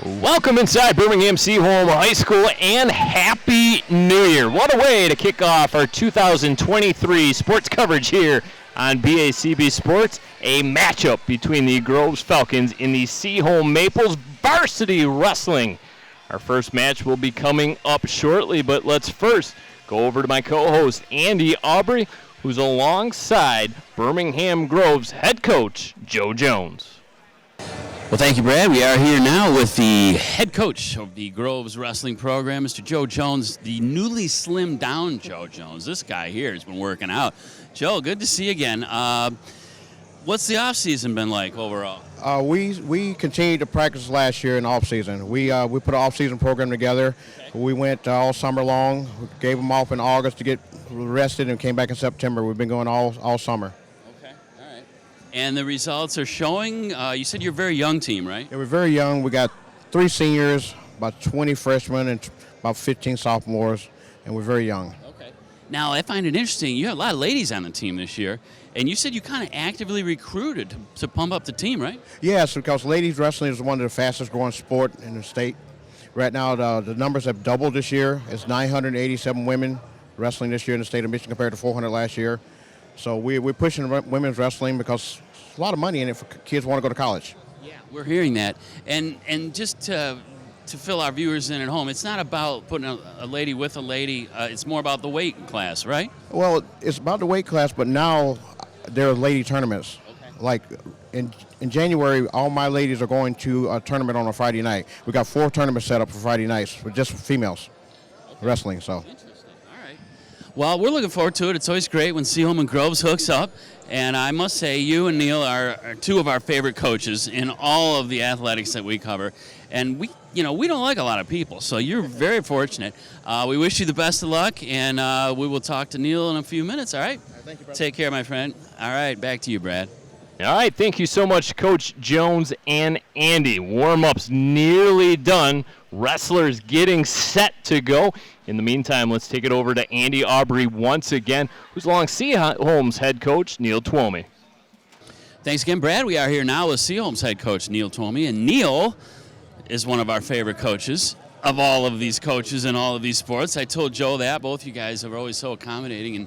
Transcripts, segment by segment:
Welcome inside Birmingham Seaholm High School and Happy New Year. What a way to kick off our 2023 sports coverage here on BACB Sports. A matchup between the Groves Falcons and the Seaholm Maples varsity wrestling. Our first match will be coming up shortly, but let's first go over to my co-host Andy Aubrey, who's alongside Birmingham Groves head coach Joe Jones. Well, thank you, Brad. We are here now with the head coach of the Groves Wrestling Program, Mr. Joe Jones, the newly slimmed down Joe Jones. This guy here has been working out. Joe, good to see you again. What's the off-season been like overall? We continued to practice last year in the off-season. We put an off-season program together. Okay. We went all summer long. We gave them off in August to get rested and came back in September. We've been going all summer. And the results are showing. You said you're a very young team, right? Yeah, we're very young. We got 3 seniors, about 20 freshmen, and about 15 sophomores, and we're very young. Okay. Now, I find it interesting. You have a lot of ladies on the team this year, and you said you kind of actively recruited to pump up the team, right? Yes, because ladies wrestling is one of the fastest-growing sport in the state. Right now, the numbers have doubled this year. It's 987 women wrestling this year in the state of Michigan compared to 400 last year. So we're pushing women's wrestling because there's a lot of money in it for kids who want to go to college. Yeah, we're hearing that. And just to fill our viewers in at home, it's not about putting a lady with a lady. It's more about the weight class, right? Well, it's about the weight class, but now there are lady tournaments. Okay. Like in January, all my ladies are going to a tournament on a Friday night. We got 4 tournaments set up for Friday nights, for just females wrestling. So. Well, we're looking forward to it. It's always great when Seaholm and Groves hooks up. And I must say, you and Neil are 2 of our favorite coaches in all of the athletics that we cover. And we don't like a lot of people, so you're very fortunate. We wish you the best of luck, and we will talk to Neil in a few minutes, all right? Thank you, brother. Take care, my friend. All right, back to you, Brad. All right, thank you so much, Coach Jones and Andy. Warm-up's nearly done. Wrestlers getting set to go. In the meantime, let's take it over to Andy Aubrey once again, who's along Seaholm's head coach, Neil Twomey. Thanks again, Brad. We are here now with Seaholm's head coach, Neil Twomey. And Neil is one of our favorite coaches of all of these coaches in all of these sports. I told Joe that. Both you guys are always so accommodating and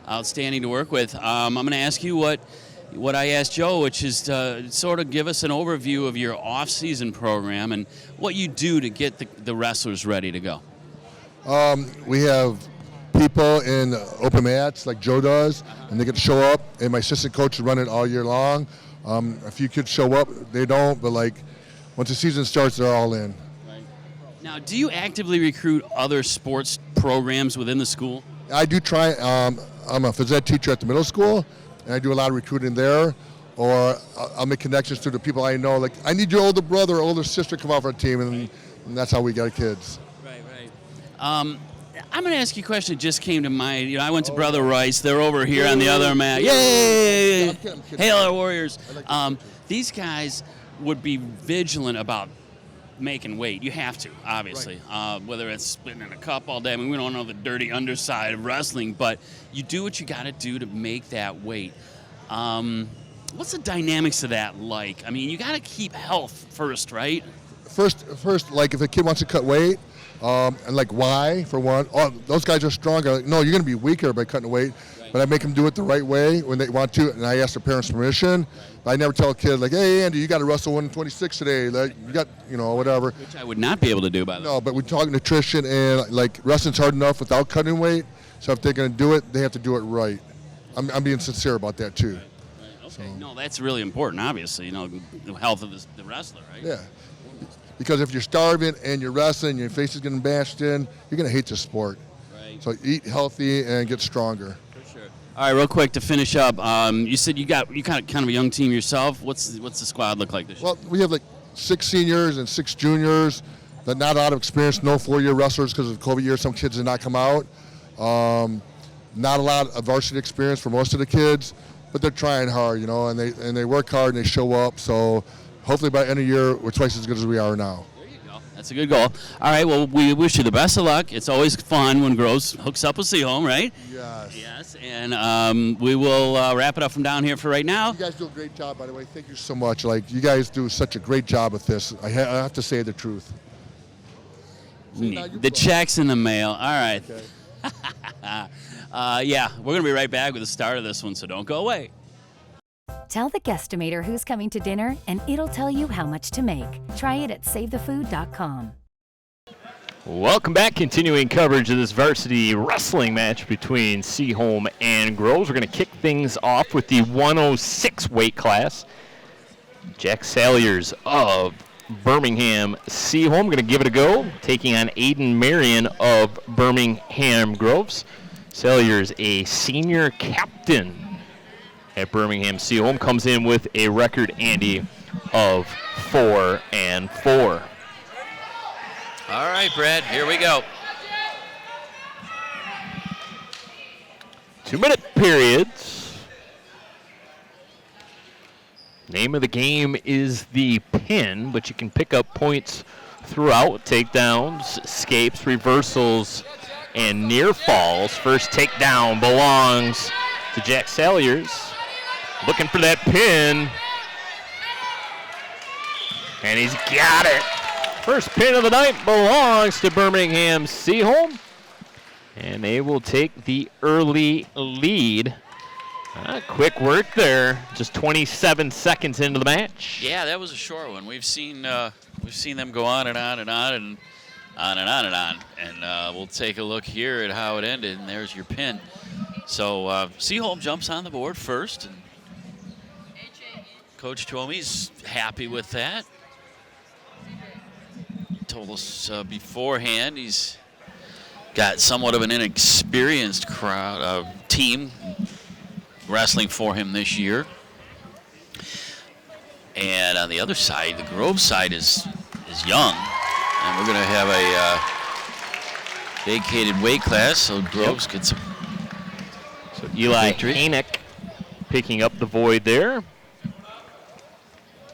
outstanding to work with. I'm going to ask you what I asked Joe, which is to sort of give us an overview of your off-season program and what you do to get the wrestlers ready to go. We have people in open mats like Joe does, and they get to show up, and my assistant coach run it all year long. A few kids show up, they don't, but like once the season starts, they're all in. Right. Now, do you actively recruit other sports programs within the school? I do try. I'm a phys ed teacher at the middle school, and I do a lot of recruiting there, or I'll make connections to the people I know. Like, I need your older brother or older sister to come off our team, and that's how we get kids. I'm going to ask you a question that just came to mind. I went to Brother Rice. They're over here on the other mat. Yay! I'm kidding. Hail our Warriors. These guys would be vigilant about making weight. You have to, obviously, right. Whether it's spitting in a cup all day. I mean, we don't know the dirty underside of wrestling, but you do what you got to do to make that weight. What's the dynamics of that like? I mean, you got to keep health first, right? First, like if a kid wants to cut weight, and like why, for one, those guys are stronger. Like, no, you're going to be weaker by cutting weight, right. But I make them do it the right way when they want to, and I ask their parents' permission. Right. I never tell a kid, like, hey, Andy, you got to wrestle 126 today. Like, you got, whatever. Which I would not be able to do, by the way. No, but we talk nutrition, and like wrestling's hard enough without cutting weight, so if they're going to do it, they have to do it right. I'm being sincere about that, too. Right. Okay. So. No, that's really important, obviously, the health of the wrestler, right? Yeah. Because if you're starving and you're wrestling, your face is getting bashed in, you're going to hate the sport. Right. So eat healthy and get stronger. For sure. All right, real quick to finish up. You said you got kind of a young team yourself. What's the squad look like this year? Well, we have like 6 seniors and 6 juniors. But not a lot of experience. No 4-year wrestlers because of the COVID year. Some kids did not come out. Not a lot of varsity experience for most of the kids, but they're trying hard, and they work hard and they show up. So. Hopefully by the end of the year, we're twice as good as we are now. There you go. That's a good goal. All right, well, we wish you the best of luck. It's always fun when Groves hooks up with Seaholm, right? Yes. Yes, and we will wrap it up from down here for right now. You guys do a great job, by the way. Thank you so much. Like, you guys do such a great job with this. I have to say the truth. The check's in the mail. All right. Okay. Yeah, we're going to be right back with the start of this one, so don't go away. Tell the guesstimator who's coming to dinner, and it'll tell you how much to make. Try it at SaveTheFood.com. Welcome back. Continuing coverage of this varsity wrestling match between Seaholm and Groves. We're going to kick things off with the 106 weight class. Jack Salyers of Birmingham Seaholm going to give it a go, taking on Aiden Marion of Birmingham Groves. Salyers, a senior captain at Birmingham Seaholm, comes in with a record, Andy, of 4-4. All right, Brad, here we go. 2-minute periods. Name of the game is the pin, but you can pick up points throughout. Takedowns, escapes, reversals, and near falls. First takedown belongs to Jack Salyers. Looking for that pin. And he's got it. First pin of the night belongs to Birmingham Seaholm. And they will take the early lead. Quick work there. Just 27 seconds into the match. Yeah, that was a short one. We've seen them go on and on and on and on and on and on. And we'll take a look here at how it ended. And there's your pin. So Seaholm jumps on the board first. And Coach Twomey's happy with that. Told us beforehand he's got somewhat of an inexperienced team wrestling for him this year. And on the other side, the Grove side is young. And we're going to have a vacated weight class, so Groves gets some. So Eli Hanick picking up the void there.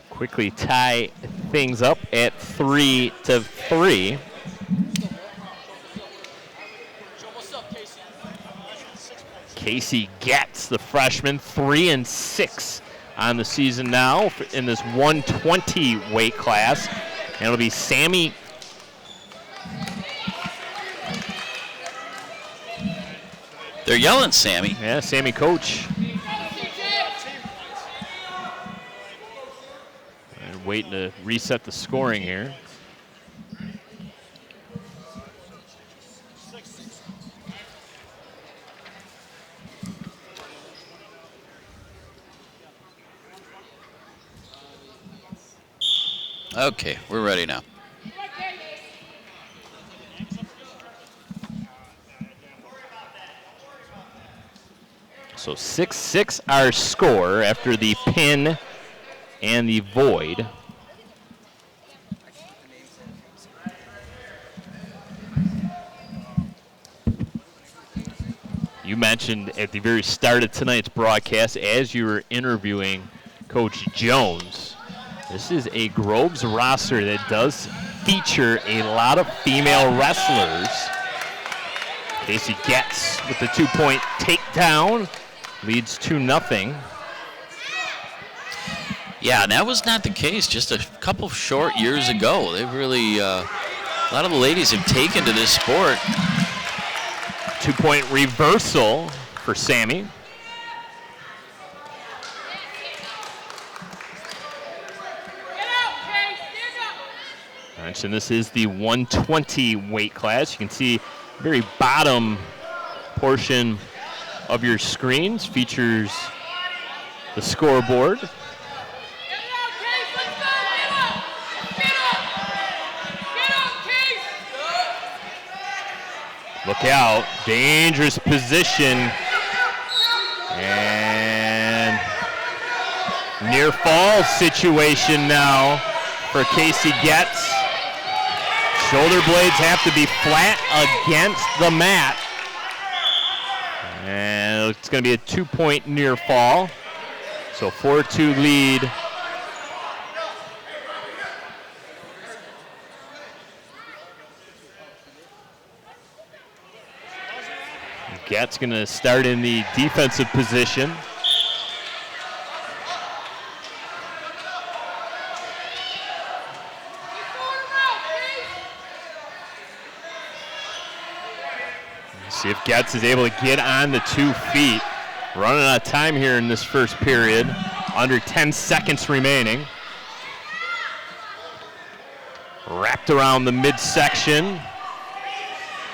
Quickly tie things up at 3-3. Casey Getz, the freshman, 3-6 on the season now in this 120 weight class. And it'll be Sammy. They're yelling, Sammy. Yeah, Sammy Coach. And waiting to reset the scoring here. Okay, we're ready now. So 6-6 our score after the pin and the void. You mentioned at the very start of tonight's broadcast, as you were interviewing Coach Jones, this is a Groves roster that does feature a lot of female wrestlers. Casey Getz with the 2-point takedown, leads 2-0. Yeah, and that was not the case just a couple short years ago. They've really, a lot of the ladies have taken to this sport. 2-point reversal for Sammy. I mentioned this is the 120 weight class. You can see very bottom portion of your screens features the scoreboard. Look out, dangerous position. And near fall situation now for Casey Getz. Shoulder blades have to be flat against the mat. And it's going to be a 2-point near fall. So 4-2 lead Getz going to start in the defensive position. See if Getz is able to get on the 2 feet. Running out of time here in this first period. Under 10 seconds remaining. Wrapped around the midsection.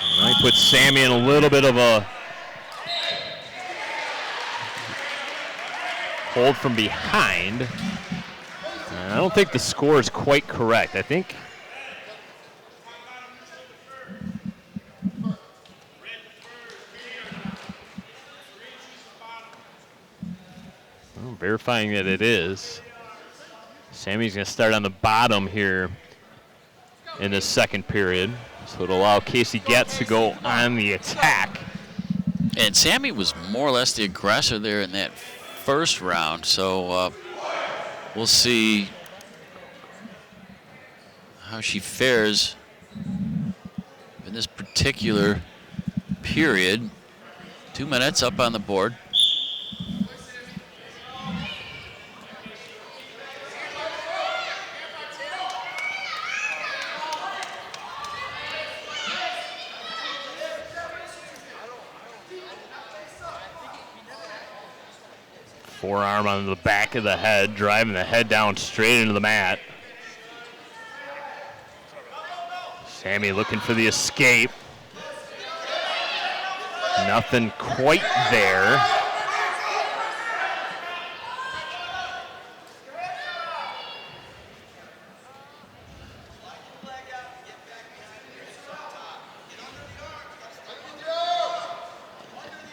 He puts Sammy in a little bit of a hold from behind. I don't think the score is quite correct. I think verifying that it is. Sammy's going to start on the bottom here in the second period. So it'll allow Casey Getz to go on the attack. And Sammy was more or less the aggressor there in that first round. So we'll see how she fares in this particular period. 2 minutes up on the board. Forearm on the back of the head, driving the head down straight into the mat. Sammy looking for the escape. Nothing quite there.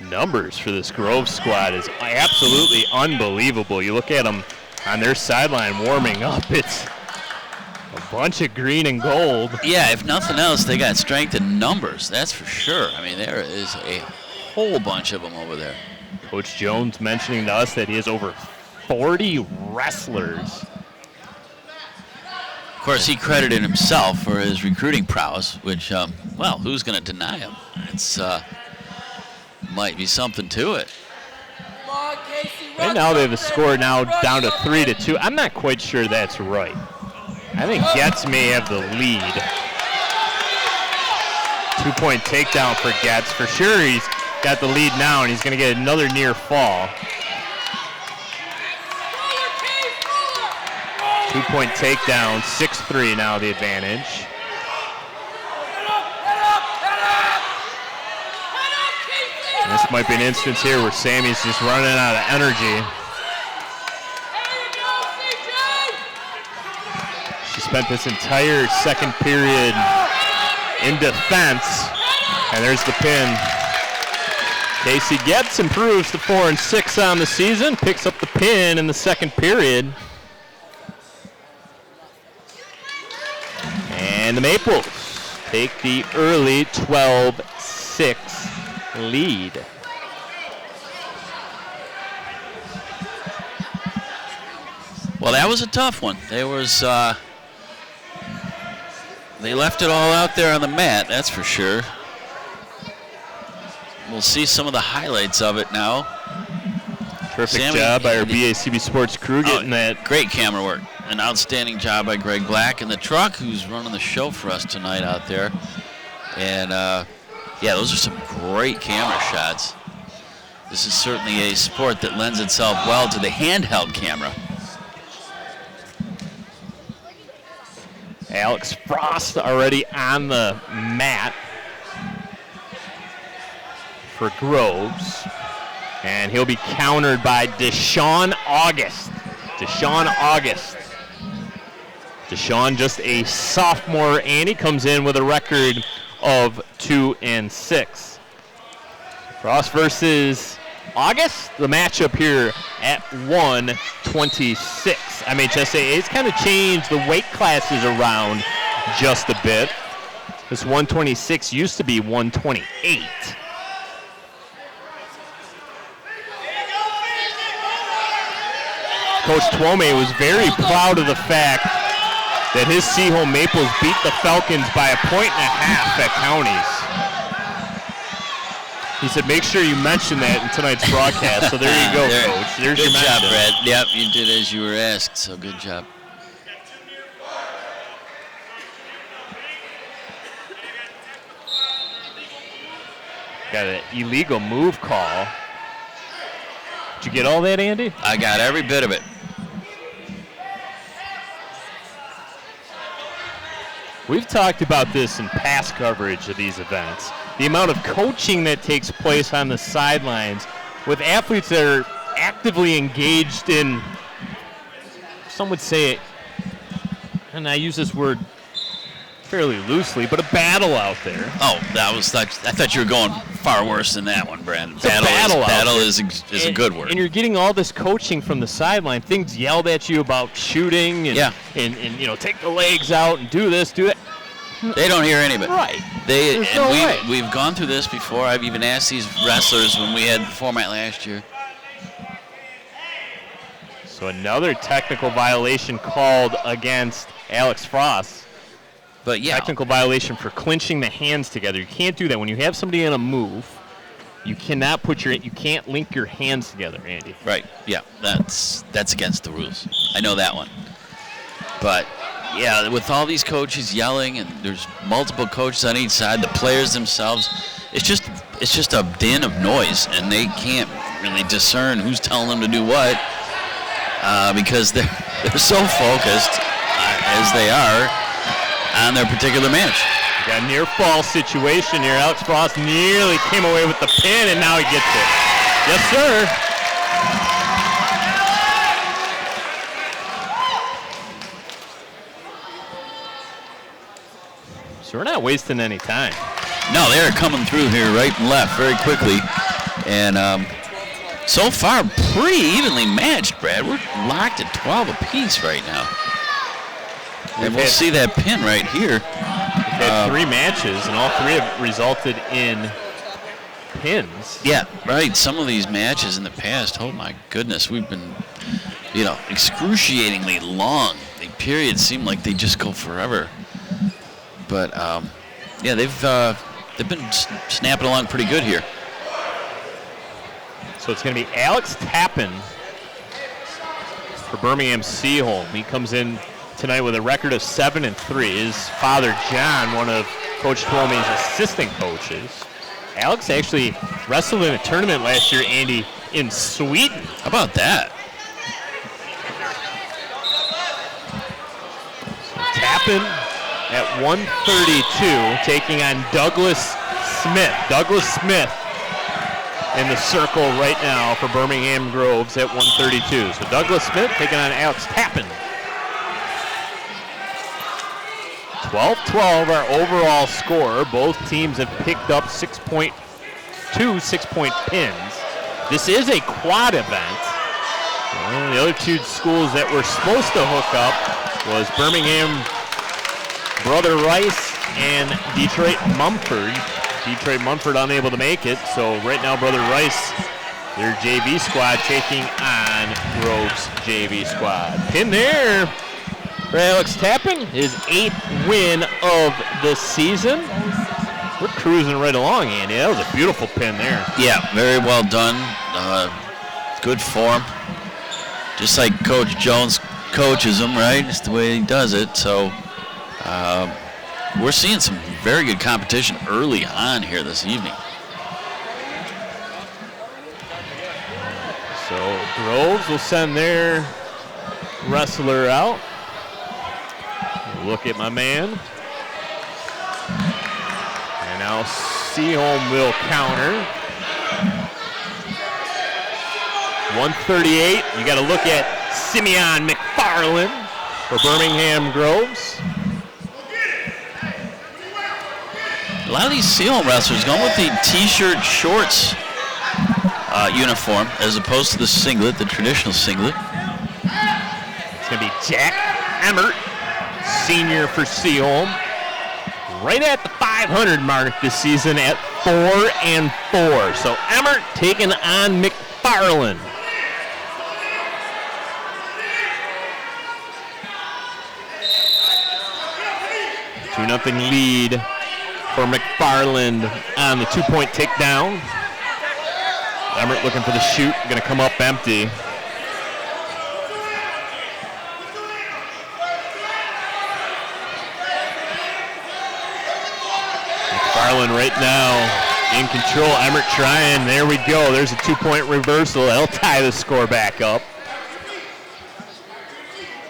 Numbers for this Grove squad is absolutely unbelievable. You look at them on their sideline warming up, it's a bunch of green and gold. Yeah, if nothing else, they got strength in numbers, that's for sure. I mean, there is a whole bunch of them over there. Coach Jones mentioning to us that he has over 40 wrestlers. Of course, he credited himself for his recruiting prowess, which, well, who's going to deny him? It's might be something to it. Right now they have a score now down to 3-2. I'm not quite sure that's right. I think Getz may have the lead. 2-point takedown for Getz. For sure he's got the lead now, and he's going to get another near fall. 2-point takedown, 6-3 now the advantage. And this might be an instance here where Sammy's just running out of energy. She spent this entire second period in defense, and there's the pin. Casey Getz improves to 4-6 on the season, picks up the pin in the second period. And the Maples take the early 12-6 lead. Well, that was a tough one. They left it all out there on the mat, that's for sure. We'll see some of the highlights of it now. Perfect job by our BACB Sports crew getting that. Great camera work. An outstanding job by Greg Black in the truck, who's running the show for us tonight out there. And yeah, those are some great camera shots. This is certainly a sport that lends itself well to the handheld camera. Alex Frost already on the mat for Groves. And he'll be countered by Deshaun August. Deshaun just a sophomore, and he comes in with a record of 2-6. Frost versus August, the matchup here at 126. MHSAA has kind of changed the weight classes around just a bit. This 126 used to be 128. Coach Twome was very proud of the fact that his Seaholm Maples beat the Falcons by 1.5 points at Counties. He said, make sure you mention that in tonight's broadcast. So there you go, Coach. There's good your job, mention. Brad. Yep, you did as you were asked, so good job. Got an illegal move call. Did you get all that, Andy? I got every bit of it. We've talked about this in past coverage of these events. The amount of coaching that takes place on the sidelines with athletes that are actively engaged in, some would say, and I use this word fairly loosely, but a battle out there. Oh, I thought you were going far worse than that one, Brad. It's battle is a good word. And you're getting all this coaching from the sideline, things yelled at you about shooting and, and take the legs out and do this, do that. They don't hear any of it. Right. We've gone through this before. I've even asked these wrestlers when we had the format last year. So another technical violation called against Alex Frost. But yeah, technical violation for clinching the hands together. You can't do that when you have somebody in a move. You cannot you can't link your hands together, Andy. Right. Yeah, that's against the rules. I know that one. But yeah, with all these coaches yelling and there's multiple coaches on each side, the players themselves, it's just a din of noise, and they can't really discern who's telling them to do what because they're so focused as they are on their particular match. You got a near fall situation here. Alex Frost nearly came away with the pin, and now he gets it. Yes, sir. So we're not wasting any time. No, they are coming through here right and left very quickly. And so far, pretty evenly matched, Brad. We're locked at 12 apiece right now. And we'll see that pin right here. We've had 3 matches, and all 3 have resulted in pins. Yeah, right. Some of these matches in the past, oh my goodness, we've been, excruciatingly long. The periods seem like they just go forever. But yeah, they've been snapping along pretty good here. So it's going to be Alex Tappan for Birmingham Seaholm. He comes in tonight with a record of 7-3. His father, John, one of Coach Twomey's assistant coaches. Alex actually wrestled in a tournament last year, Andy, in Sweden. How about that? So Tappan at 132, taking on Douglas Smith. Douglas Smith in the circle right now for Birmingham Groves at 132. So Douglas Smith taking on Alex Tappan. 12-12 our overall score. Both teams have picked up 6-point pins. This is a quad event. Well, the other 2 schools that were supposed to hook up was Birmingham Brother Rice and Detroit Mumford. Detroit Mumford unable to make it, so right now Brother Rice, their JV squad, taking on Groves JV squad. Pin there for Alex Tappan, his 8th win of the season. We're cruising right along, Andy. That was a beautiful pin there. Yeah, very well done. Good form. Just like Coach Jones coaches them, right? It's the way he does it. So we're seeing some very good competition early on here this evening. So Groves will send their wrestler out. Look at my man. And now Seaholm will counter. 138. You got to look at Simeon McFarland for Birmingham Groves. A lot of these Seaholm wrestlers going with the t-shirt shorts uniform as opposed to the singlet, the traditional singlet. It's going to be Jack Emmert, senior for Seaholm. Right at the 500 mark this season at 4-4. So Emmert taking on McFarland. 2-0 lead for McFarland on the 2-point takedown. Emmert looking for the shoot, going to come up empty. McFarland right now in control. Emmert trying. There we go. There's a 2-point reversal. They'll tie the score back up.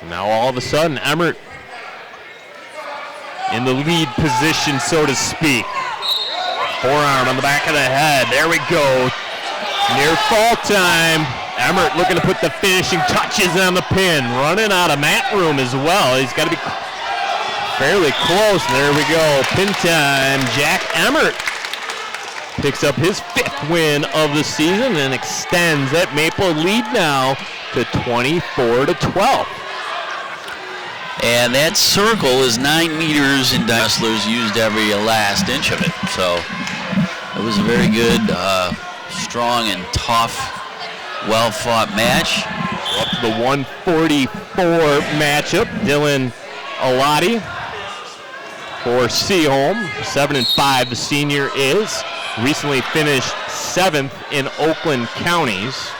Now all of a sudden, Emmert in the lead position, so to speak. Forearm on the back of the head. There we go. Near fall time. Emmert looking to put the finishing touches on the pin. Running out of mat room as well. He's got to be fairly close. There we go. Pin time. Jack Emmert picks up his 5th win of the season and extends that Maple lead now to 24-12. And that circle is 9 meters, and wrestlers used every last inch of it. So it was a very good, strong and tough, well-fought match. Up to the 144 matchup. Dylan Alati for Seaholm. 7-5 the senior is. Recently finished 7th in Oakland counties.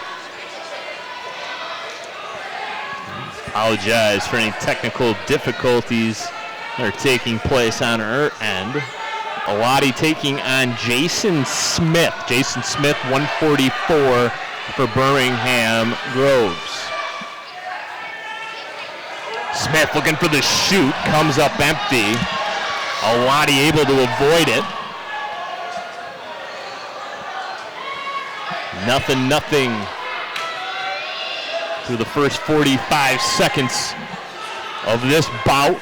Apologize for any technical difficulties that are taking place on her end. Alati taking on Jason Smith. Jason Smith, 144 for Birmingham Groves. Smith looking for the shoot, comes up empty. Alati able to avoid it. Nothing through the first 45 seconds of this bout.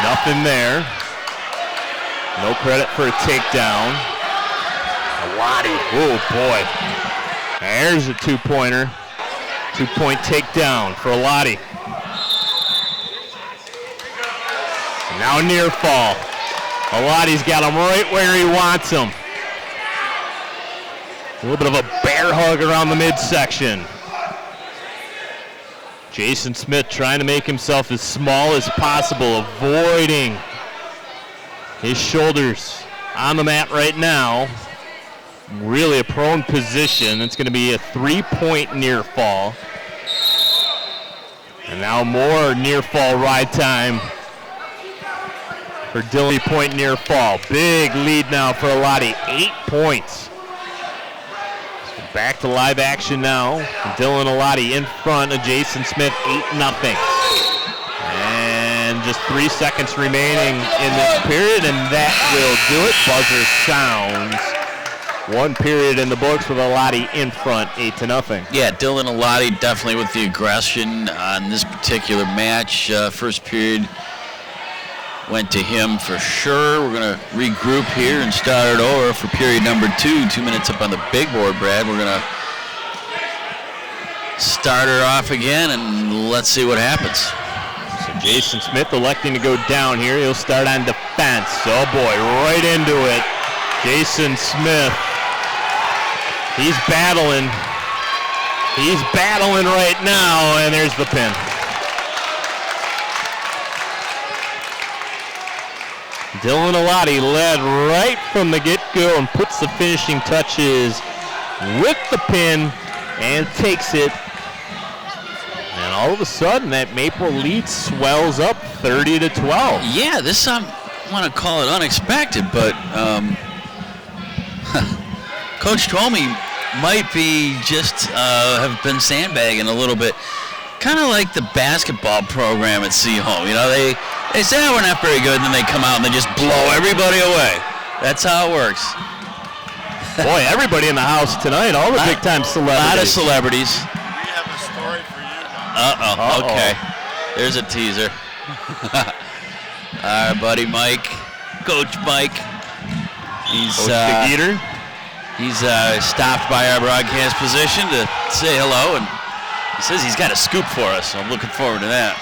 Nothing there. No credit for a takedown. Alati, oh boy. There's a 2-pointer. 2-point takedown for Alati. Now near fall. Alati's got him right where he wants him. A little bit of a bear hug around the midsection. Jason Smith trying to make himself as small as possible, avoiding his shoulders on the mat right now. Really a prone position. It's going to be a 3-point near fall. And now more near fall ride time for Dylan. Point near fall. Big lead now for Alati. 8 points. So back to live action now. Dylan Alati in front of Jason Smith. 8-0. And just 3 seconds remaining in this period, and that will do it. Buzzer sounds. 1 period in the books with Alati in front, 8-0. Yeah, Dylan Alati definitely with the aggression on this particular match. First period went to him for sure. We're going to regroup here and start it over for period number 2. 2 minutes up on the big board, Brad. We're going to start her off again, and let's see what happens. So Jason Smith electing to go down here. He'll start on defense. Oh boy, right into it. Jason Smith. He's battling. He's battling right now, and there's the pin. Dylan Alati led right from the get-go and puts the finishing touches with the pin and takes it. And all of a sudden, that Maple lead swells up 30-12. Yeah, this I want to call it unexpected, but Coach Twomey might be just have been sandbagging a little bit. Kind of like the basketball program at Seaholm. You know, they say, oh, we're not very good, and then they come out and they just blow everybody away. That's how it works. Boy, everybody in the house tonight, all the big-time celebrities. A lot of celebrities. We have a story for you now. Okay. There's a teaser. Our buddy Mike, Coach Mike. He's stopped by our broadcast position to say hello, and he says he's got a scoop for us, so I'm looking forward to that.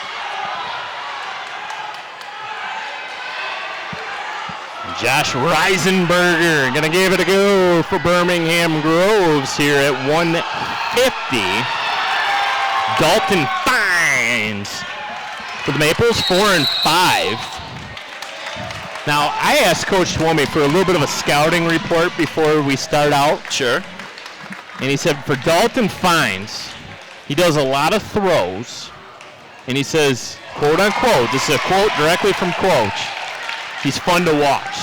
Josh Reisenberger going to give it a go for Birmingham Groves here at 150. Dalton Fines for the Maples, 4-5. Now, I asked Coach Twomey for a little bit of a scouting report before we start out. Sure. And he said for Dalton Fines, he does a lot of throws. And he says, quote unquote, this is a quote directly from Coach, he's fun to watch.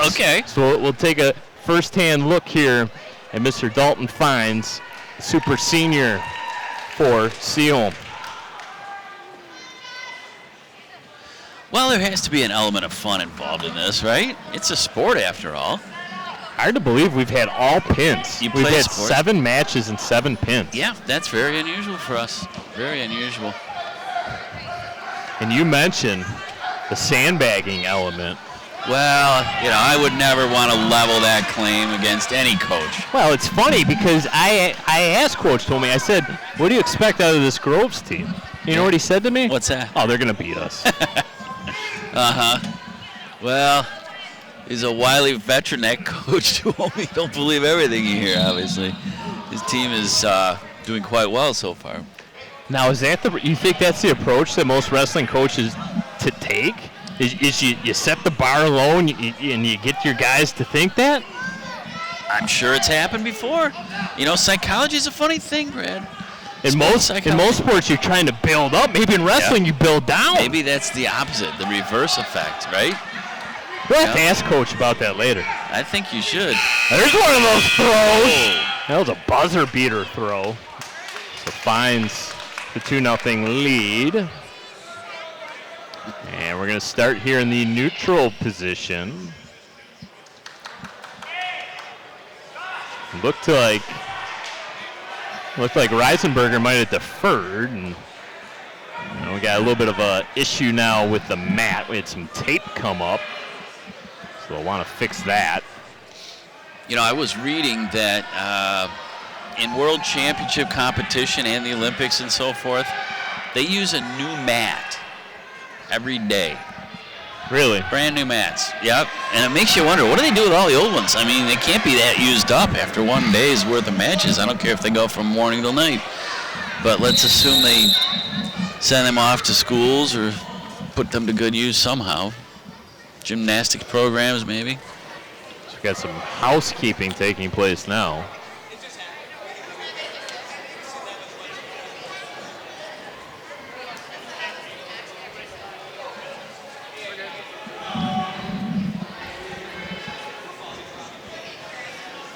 Okay. So we'll take a first-hand look here at Mr. Dalton Fines, super senior for Seaholm. Well, there has to be an element of fun involved in this, right? It's a sport after all. Hard to believe we've had all pins. You We've play had sport. 7 matches and 7 pins. Yeah, that's very unusual for us. Very unusual. And you mentioned the sandbagging element. Well, I would never want to level that claim against any coach. Well, it's funny because I asked Coach Tomey, I said, what do you expect out of this Groves team? You know what he said to me? What's that? Oh, they're going to beat us. Well, he's a wily veteran, that coach. Don't believe everything you hear, obviously. His team is doing quite well so far. Now, is that you think that's the approach that most wrestling coaches to take? Is you set the bar low and you get your guys to think that? I'm sure it's happened before. Psychology is a funny thing, Brad. In most sports, you're trying to build up. Maybe in wrestling, you build down. Maybe that's the opposite, the reverse effect, right? We'll have to ask Coach about that later. I think you should. There's one of those throws. That was a buzzer beater throw. So Fines the 2-0 lead. And we're going to start here in the neutral position. Looked like Reisenberger might have deferred. And we got a little bit of a issue now with the mat. We had some tape come up. So we'll want to fix that. I was reading that in World Championship competition and the Olympics and so forth, they use a new mat every day. Really? Brand new mats. Yep. And it makes you wonder, what do they do with all the old ones? I mean, they can't be that used up after one day's worth of matches. I don't care if they go from morning till night. But let's assume they send them off to schools or put them to good use somehow. Gymnastics programs, maybe. So we've got some housekeeping taking place now.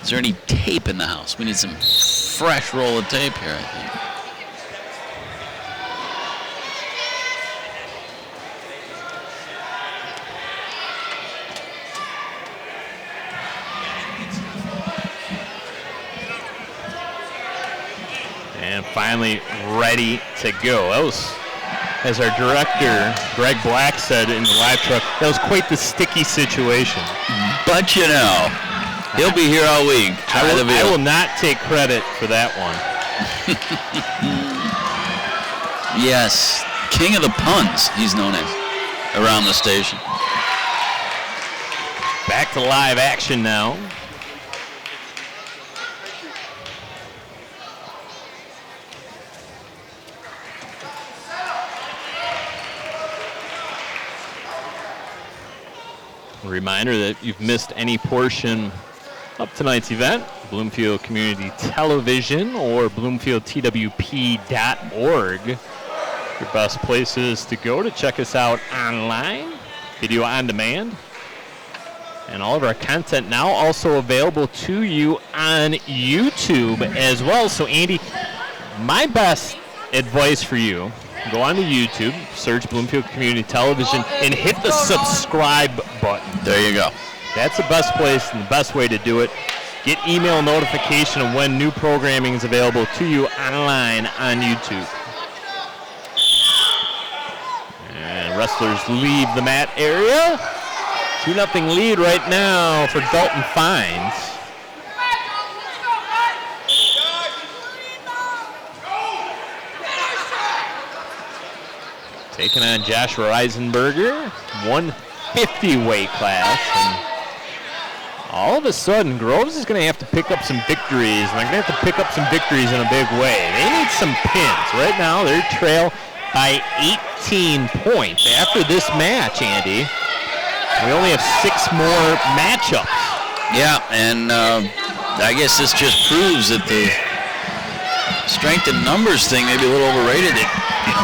Is there any tape in the house? We need some fresh roll of tape here, I think. And finally ready to go. That was, as our director, Greg Black, said in the live truck, that was quite the sticky situation. But he'll be here all week. I will not take credit for that one. Yes, king of the puns, he's known as, around the station. Back to live action now. A reminder that you've missed any portion of tonight's event, Bloomfield Community Television or bloomfieldtwp.org. Your best places to go to check us out online, video on demand. And all of our content now also available to you on YouTube as well. So Andy, my best advice for you, go on to YouTube, search Bloomfield Community Television, and hit the subscribe button. There you go. That's the best place and the best way to do it. Get email notification of when new programming is available to you online on YouTube. And wrestlers leave the mat area. 2-0 lead right now for Dalton Fines. Taking on Joshua Eisenberger, 150 weight class. And all of a sudden, Groves is going to have to pick up some victories, and they're going to have to pick up some victories in a big way. They need some pins. Right now, they trail by 18 points after this match, Andy. We only have 6 more matchups. Yeah, and I guess this just proves that the strength in numbers thing may be a little overrated.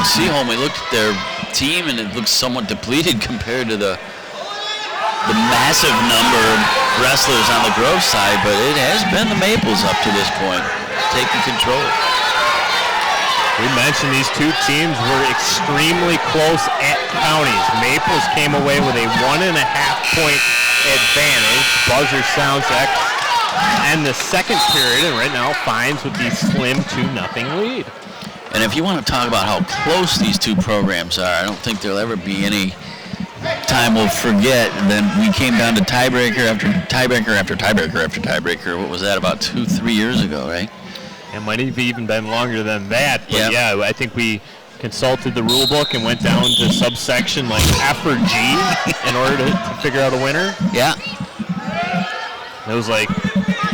Seaholm, we looked at their team, and it looks somewhat depleted compared to the massive number of wrestlers on the Grove side, but it has been the Maples up to this point, taking control. We mentioned these two teams were extremely close at counties. Maples came away with a 1.5-point advantage. Buzzer sounds and the second period, and right now Fines with the slim 2-0 lead. And if you want to talk about how close these two programs are, I don't think there'll ever be any time we'll forget. And then we came down to tiebreaker after tiebreaker after tiebreaker after tiebreaker. What was that, about 2-3 years ago, right? It might have even been longer than that. But yeah, I think we consulted the rule book and went down to subsection like F or G in order to figure out a winner. Yeah. It was like,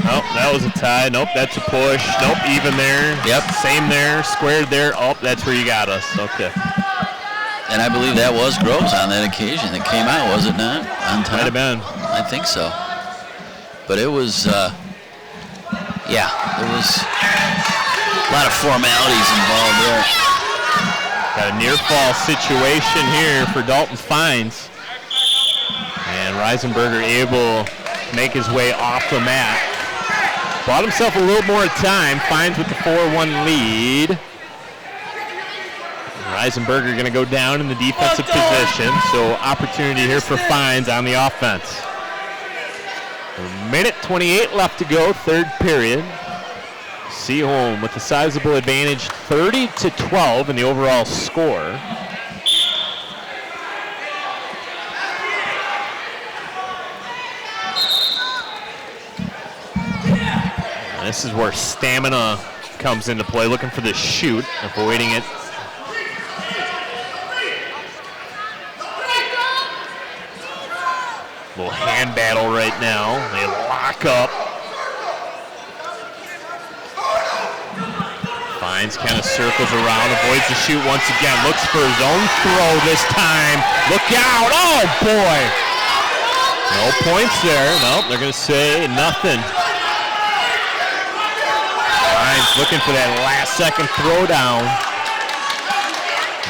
oh, that was a tie. Nope, that's a push. Nope, even there. Yep. Same there, squared there. Oh, that's where you got us. Okay. And I believe that was Groves on that occasion that came out, was it not? On time? Might have been. I think so. But it was, there was a lot of formalities involved there. Got a near fall situation here for Dalton Fines. And Reisenberger able to make his way off the mat. Bought himself a little more time. Fines with the 4-1 lead. Reisenberger going to go down in the defensive position, so opportunity here for Fines on the offense. 1:28 left to go, third period. Seaholm with a sizable advantage, 30-12 in the overall score. And this is where stamina comes into play, looking for the shoot, avoiding it. Little hand battle right now. They lock up. Fines kind of circles around, avoids the shoot once again. Looks for his own throw this time. Look out. Oh, boy. No points there. Nope, they're going to say nothing. Fines looking for that last-second throwdown.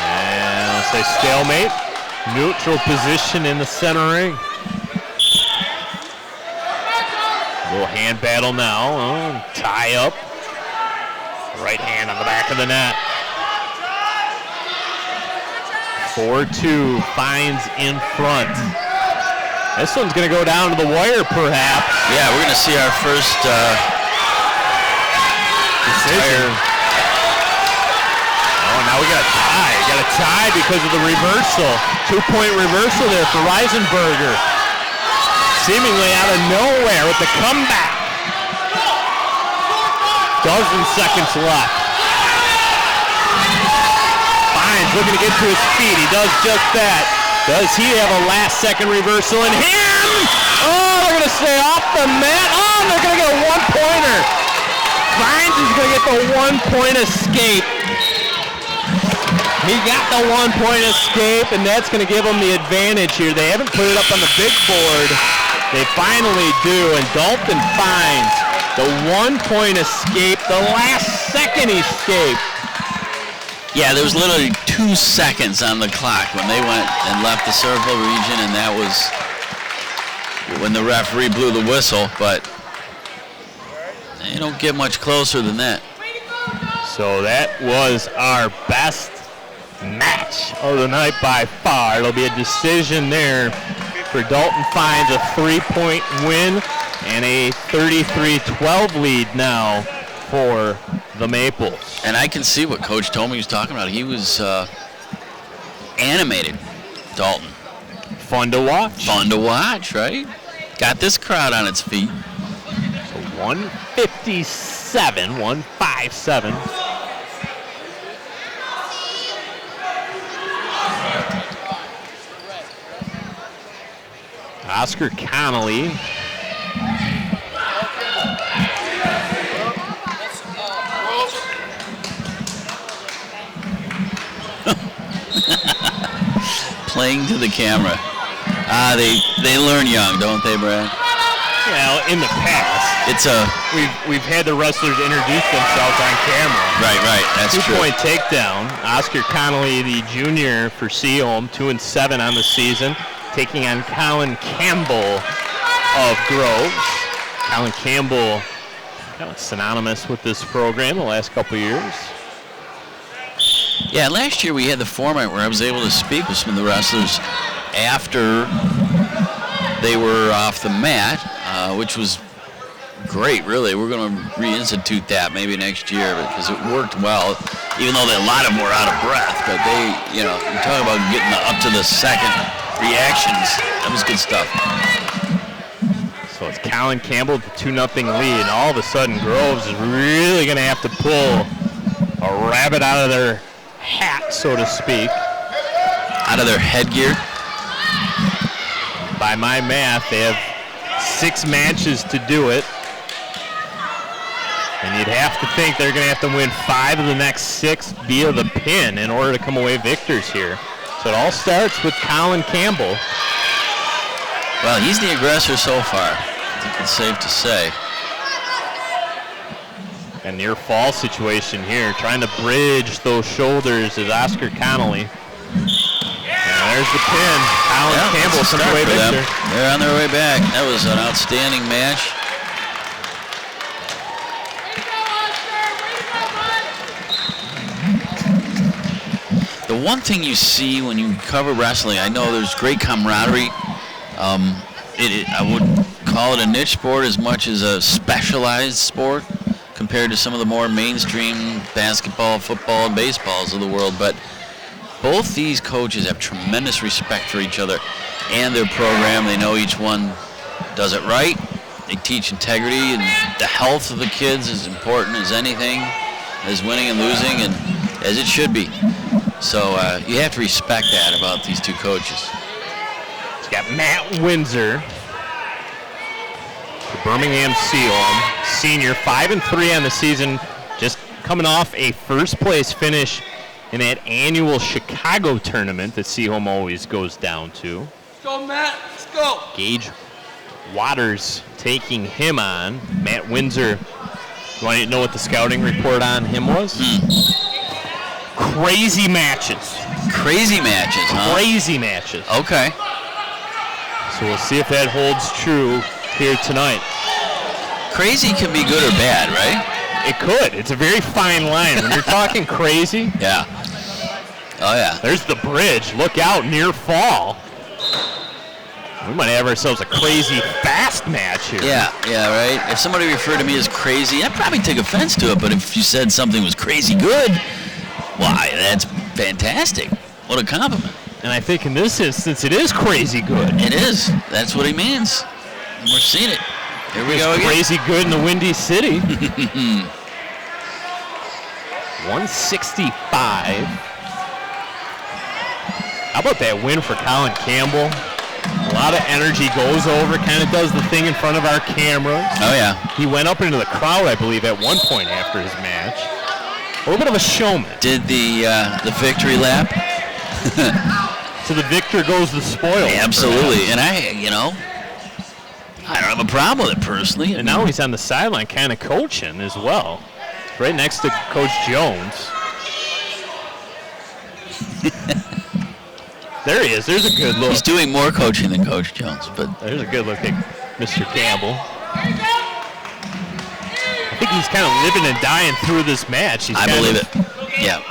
And I'll say stalemate. Neutral position in the center ring. Little hand battle now. Oh, tie up. Right hand on the back of the net. 4-2. Fines in front. This one's going to go down to the wire, perhaps. Yeah, we're going to see our first decision. Oh, now we got a tie. Got a tie because of the reversal. 2-point reversal there for Reisenberger. Seemingly out of nowhere with the comeback. Dozen seconds left. Fines looking to get to his feet. He does just that. Does he have a last-second reversal in him? Oh, they're going to stay off the mat. Oh, they're going to get a one-pointer. Fines is going to get the one-point escape. He got the one-point escape, and that's going to give him the advantage here. They haven't put it up on the big board. They finally do, and Dalton Fines the one-point escape, the last-second escape. Yeah, there was literally 2 seconds on the clock when they went and left the circle region, and that was when the referee blew the whistle, but they don't get much closer than that. So that was our best match of the night by far. It'll be a decision there for Dalton Fines, a 3-point win and a 33-12 lead now for the Maples. And I can see what Coach Tomey was talking about. He was animated, Dalton. Fun to watch. Fun to watch, right? Got this crowd on its feet. So 157. Oscar Connolly. Playing to the camera. They learn young, don't they, Brad? Well, in the past, we've had the wrestlers introduce themselves on camera. Right. That's true. 2-point takedown. Oscar Connolly, the junior for Seaholm, 2-7 on the season, taking on Colin Campbell of Groves. Colin Campbell, kind of synonymous with this program the last couple of years. Yeah, last year we had the format where I was able to speak with some of the wrestlers after they were off the mat, which was great, really. We're going to reinstitute that maybe next year because it worked well, even though a lot of them were out of breath. But they, you're talking about getting up to the second reactions. That was good stuff. So it's Colin Campbell with a 2-0 lead, and all of a sudden Groves is really going to have to pull a rabbit out of their hat, so to speak. Out of their headgear? By my math, they have 6 matches to do it. And you'd have to think they're going to have to win 5 of the next 6 via the pin in order to come away victors here. So it all starts with Colin Campbell. Well, he's the aggressor so far. I think it's safe to say. A near fall situation here, trying to bridge those shoulders is Oscar Connolly. And there's the pin. Colin Campbell comes away victor. They're on their way back. That was an outstanding match. The one thing you see when you cover wrestling, I know there's great camaraderie. I would call it a niche sport as much as a specialized sport compared to some of the more mainstream basketball, football, and baseballs of the world. But both these coaches have tremendous respect for each other and their program. They know each one does it right. They teach integrity, and the health of the kids is important as anything, as winning and losing, and as it should be. So you have to respect that about these two coaches. It's got Matt Windsor, the Birmingham Seaholm senior, 5-3 on the season, just coming off a first-place finish in that annual Chicago tournament that Seaholm always goes down to. Let's go, Matt. Let's go. Gage Waters taking him on. Matt Windsor, you want to know what the scouting report on him was? Crazy matches. Crazy matches, huh? Crazy matches. Okay. So we'll see if that holds true here tonight. Crazy can be good or bad, right? It could. It's a very fine line. When you're talking crazy. Yeah. Oh, yeah. There's the bridge. Look out, near fall. We might have ourselves a crazy fast match here. Yeah, right. If somebody referred to me as crazy, I'd probably take offense to it. But if you said something was crazy good, why, that's fantastic. What a compliment. And I think in this instance, it is crazy good. It is. That's what he means. And we're seeing it. Here we go again. Crazy good in the Windy City. 165. How about that win for Colin Campbell? A lot of energy, goes over, kind of does the thing in front of our cameras. Oh, yeah. He went up into the crowd, I believe, at one point after his match. A little bit of a showman. Did the victory lap? To the victor goes the spoils. Absolutely. And I don't have a problem with it personally. And now he's on the sideline kind of coaching as well. Right next to Coach Jones. There he is. There's a good look. He's doing more coaching than Coach Jones, but there's a good look at Mr. Campbell. I think he's kind of living and dying through this match. I believe it. Yeah.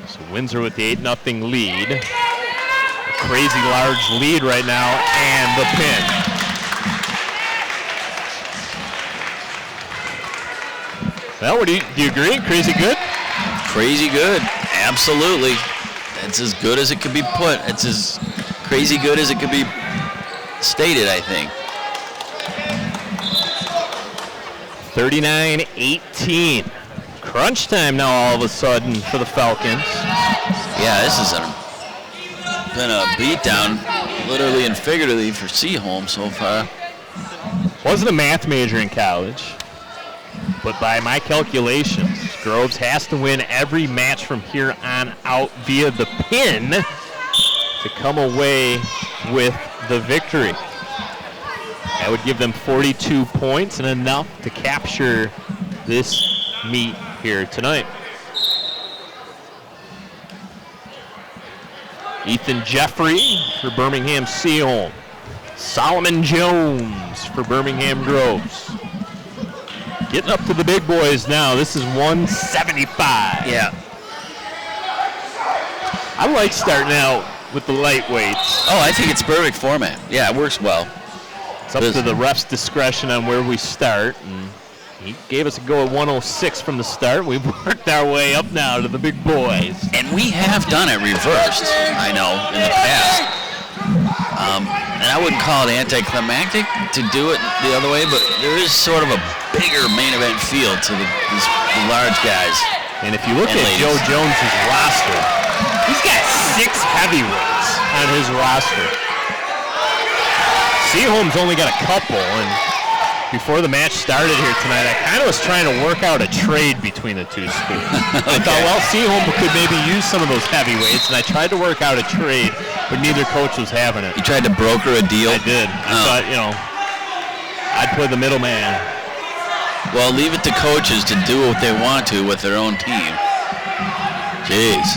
So Windsor with the 8-0 lead. A crazy large lead right now, and the pin. Well, do you agree? Crazy good? Crazy good. Absolutely. That's as good as it could be put. It's as crazy good as it could be stated, I think. 39-18. Crunch time now all of a sudden for the Falcons. Yeah, this has been a beatdown, literally and figuratively, for Seaholm so far. Wasn't a math major in college, but by my calculations, Groves has to win every match from here on out via the pin to come away with the victory. That would give them 42 points and enough to capture this meet here tonight. Ethan Jeffrey for Birmingham Seaholm. Solomon Jones for Birmingham Groves. Getting up to the big boys now. This is 175. Yeah. I like starting out with the lightweights. Oh, I think it's perfect format. Yeah, it works well. It's up to the ref's discretion on where we start. And he gave us a go at 106 from the start. We've worked our way up now to the big boys. And we have done it reversed, I know, in the past. And I wouldn't call it anticlimactic to do it the other way, but there is sort of a bigger main event feel to the large guys. And if you look at ladies. Joe Jones's roster, he's got 6 heavyweights on his roster. Seaholm's only got a couple, and before the match started here tonight, I kind of was trying to work out a trade between the two schools. I thought, well, Seaholm could maybe use some of those heavyweights, and I tried to work out a trade, but neither coach was having it. You tried to broker a deal? I did. I thought, I'd play the middleman. Well, leave it to coaches to do what they want to with their own team. Jeez.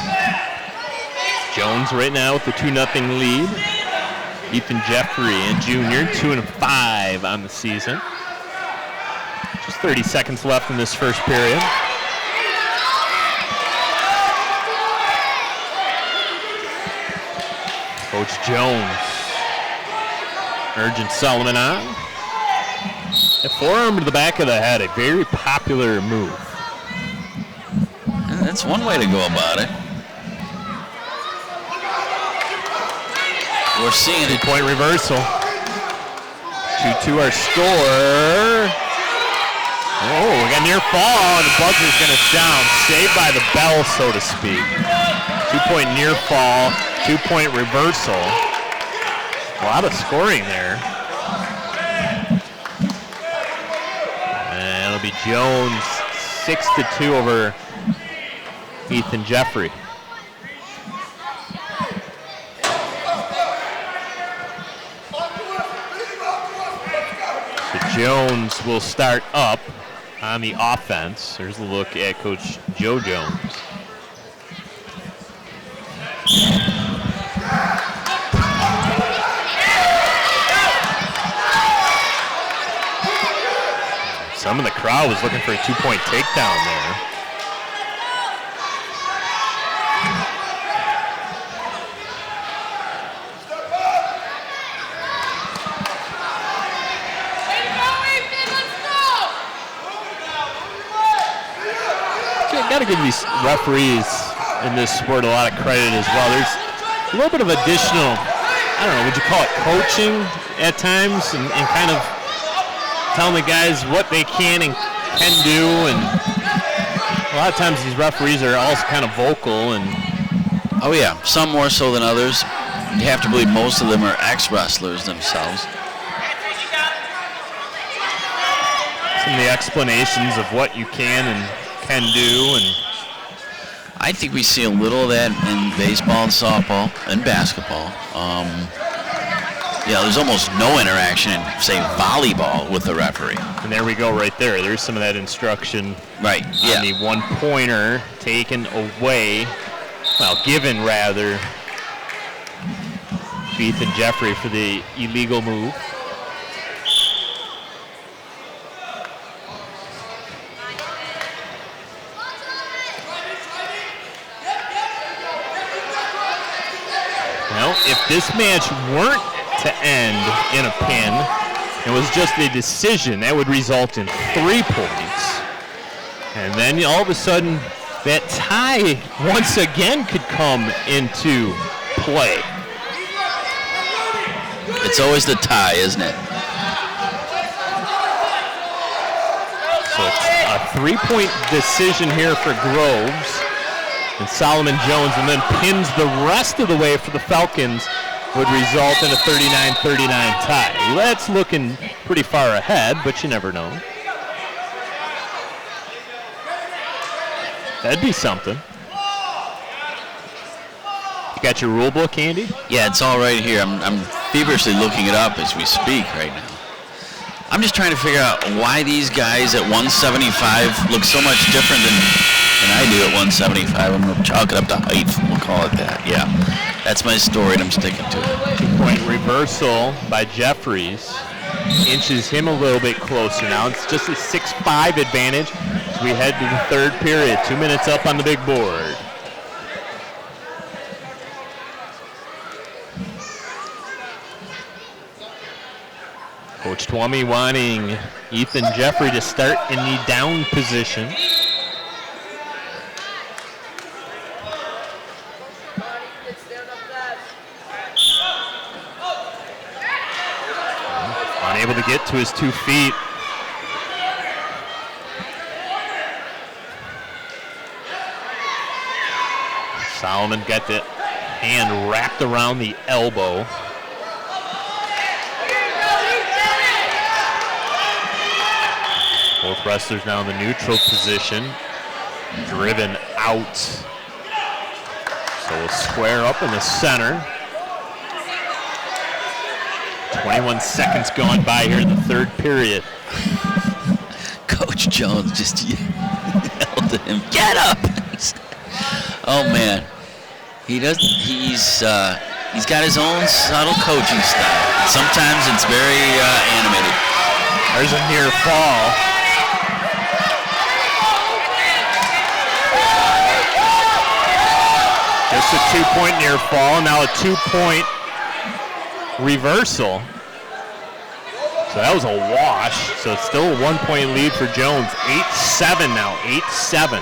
Jones right now with the 2-0 lead. Ethan Jeffrey and Junior, 2-5 on the season. Just 30 seconds left in this first period. Coach Jones urging Solomon on. A forearm to the back of the head, a very popular move. That's one way to go about it. We're seeing it. 2-point reversal. 2-2 our score. Oh, we got near fall, and the buzzer's going to sound. Saved by the bell, so to speak. 2-point near fall, 2-point reversal. A lot of scoring there. And it'll be Jones 6-2 over Ethan Jeffrey. So Jones will start up on the offense. There's a look at Coach Joe Jones. Some of the crowd was looking for a 2-point takedown there. Got to give these referees in this sport a lot of credit as well. There's a little bit of additional, I don't know, would you call it coaching at times, and kind of telling the guys what they can and can do. And a lot of times these referees are also kind of vocal. And oh yeah, some more so than others. You have to believe most of them are ex-wrestlers themselves. Some of the explanations of what you can and can do, and I think we see a little of that in baseball and softball and basketball. There's almost no interaction in, say, volleyball with the referee. And there we go right there. There's some of that instruction. Right, yeah. On the one-pointer taken away, given rather, to Ethan Jeffrey for the illegal move. Well, if this match weren't to end in a pin, it was just a decision, that would result in 3 points. And then all of a sudden, that tie once again could come into play. It's always the tie, isn't it? So it's a 3-point decision here for Groves. And Solomon Jones, and then pins the rest of the way for the Falcons, would result in a 39-39 tie. That's looking pretty far ahead, but you never know. That'd be something. You got your rule book, Andy? Yeah, it's all right here. I'm feverishly looking it up as we speak right now. I'm just trying to figure out why these guys at 175 look so much different than I do at 175. I'm going to chalk it up to height. We'll call it that. Yeah, that's my story, and I'm sticking to it. 2-point reversal by Jeffries. Inches him a little bit closer now. It's just a 6-5 advantage as we head to the third period. 2 minutes up on the big board. Coach Twomey wanting Ethan Jeffrey to start in the down position. Unable to get to his 2 feet. Solomon got the hand wrapped around the elbow. Both wrestlers now in the neutral position. Driven out. So we'll square up in the center. 21 seconds going by here in the third period. Coach Jones just yelled at him, "Get up!" Oh man, he's got his own subtle coaching style. Sometimes it's very animated. There's a near fall. Just a 2-point near fall, now a 2-point reversal. So that was a wash. So it's still a 1-point lead for Jones. 8-7 now, 8-7.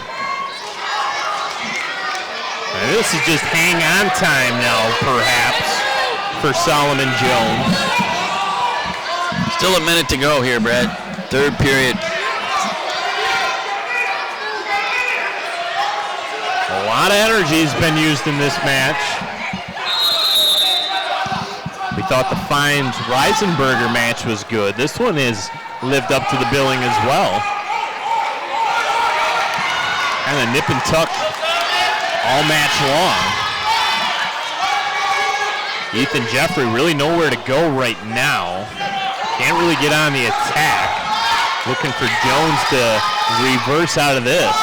And this is just hang on time now, perhaps, for Solomon Jones. Still a minute to go here, Brad. Third period. A lot of energy has been used in this match. We thought the Fines-Reisenberger match was good. This one has lived up to the billing as well. Kind of nip and tuck all match long. Ethan Jeffrey really nowhere to go right now. Can't really get on the attack. Looking for Jones to reverse out of this.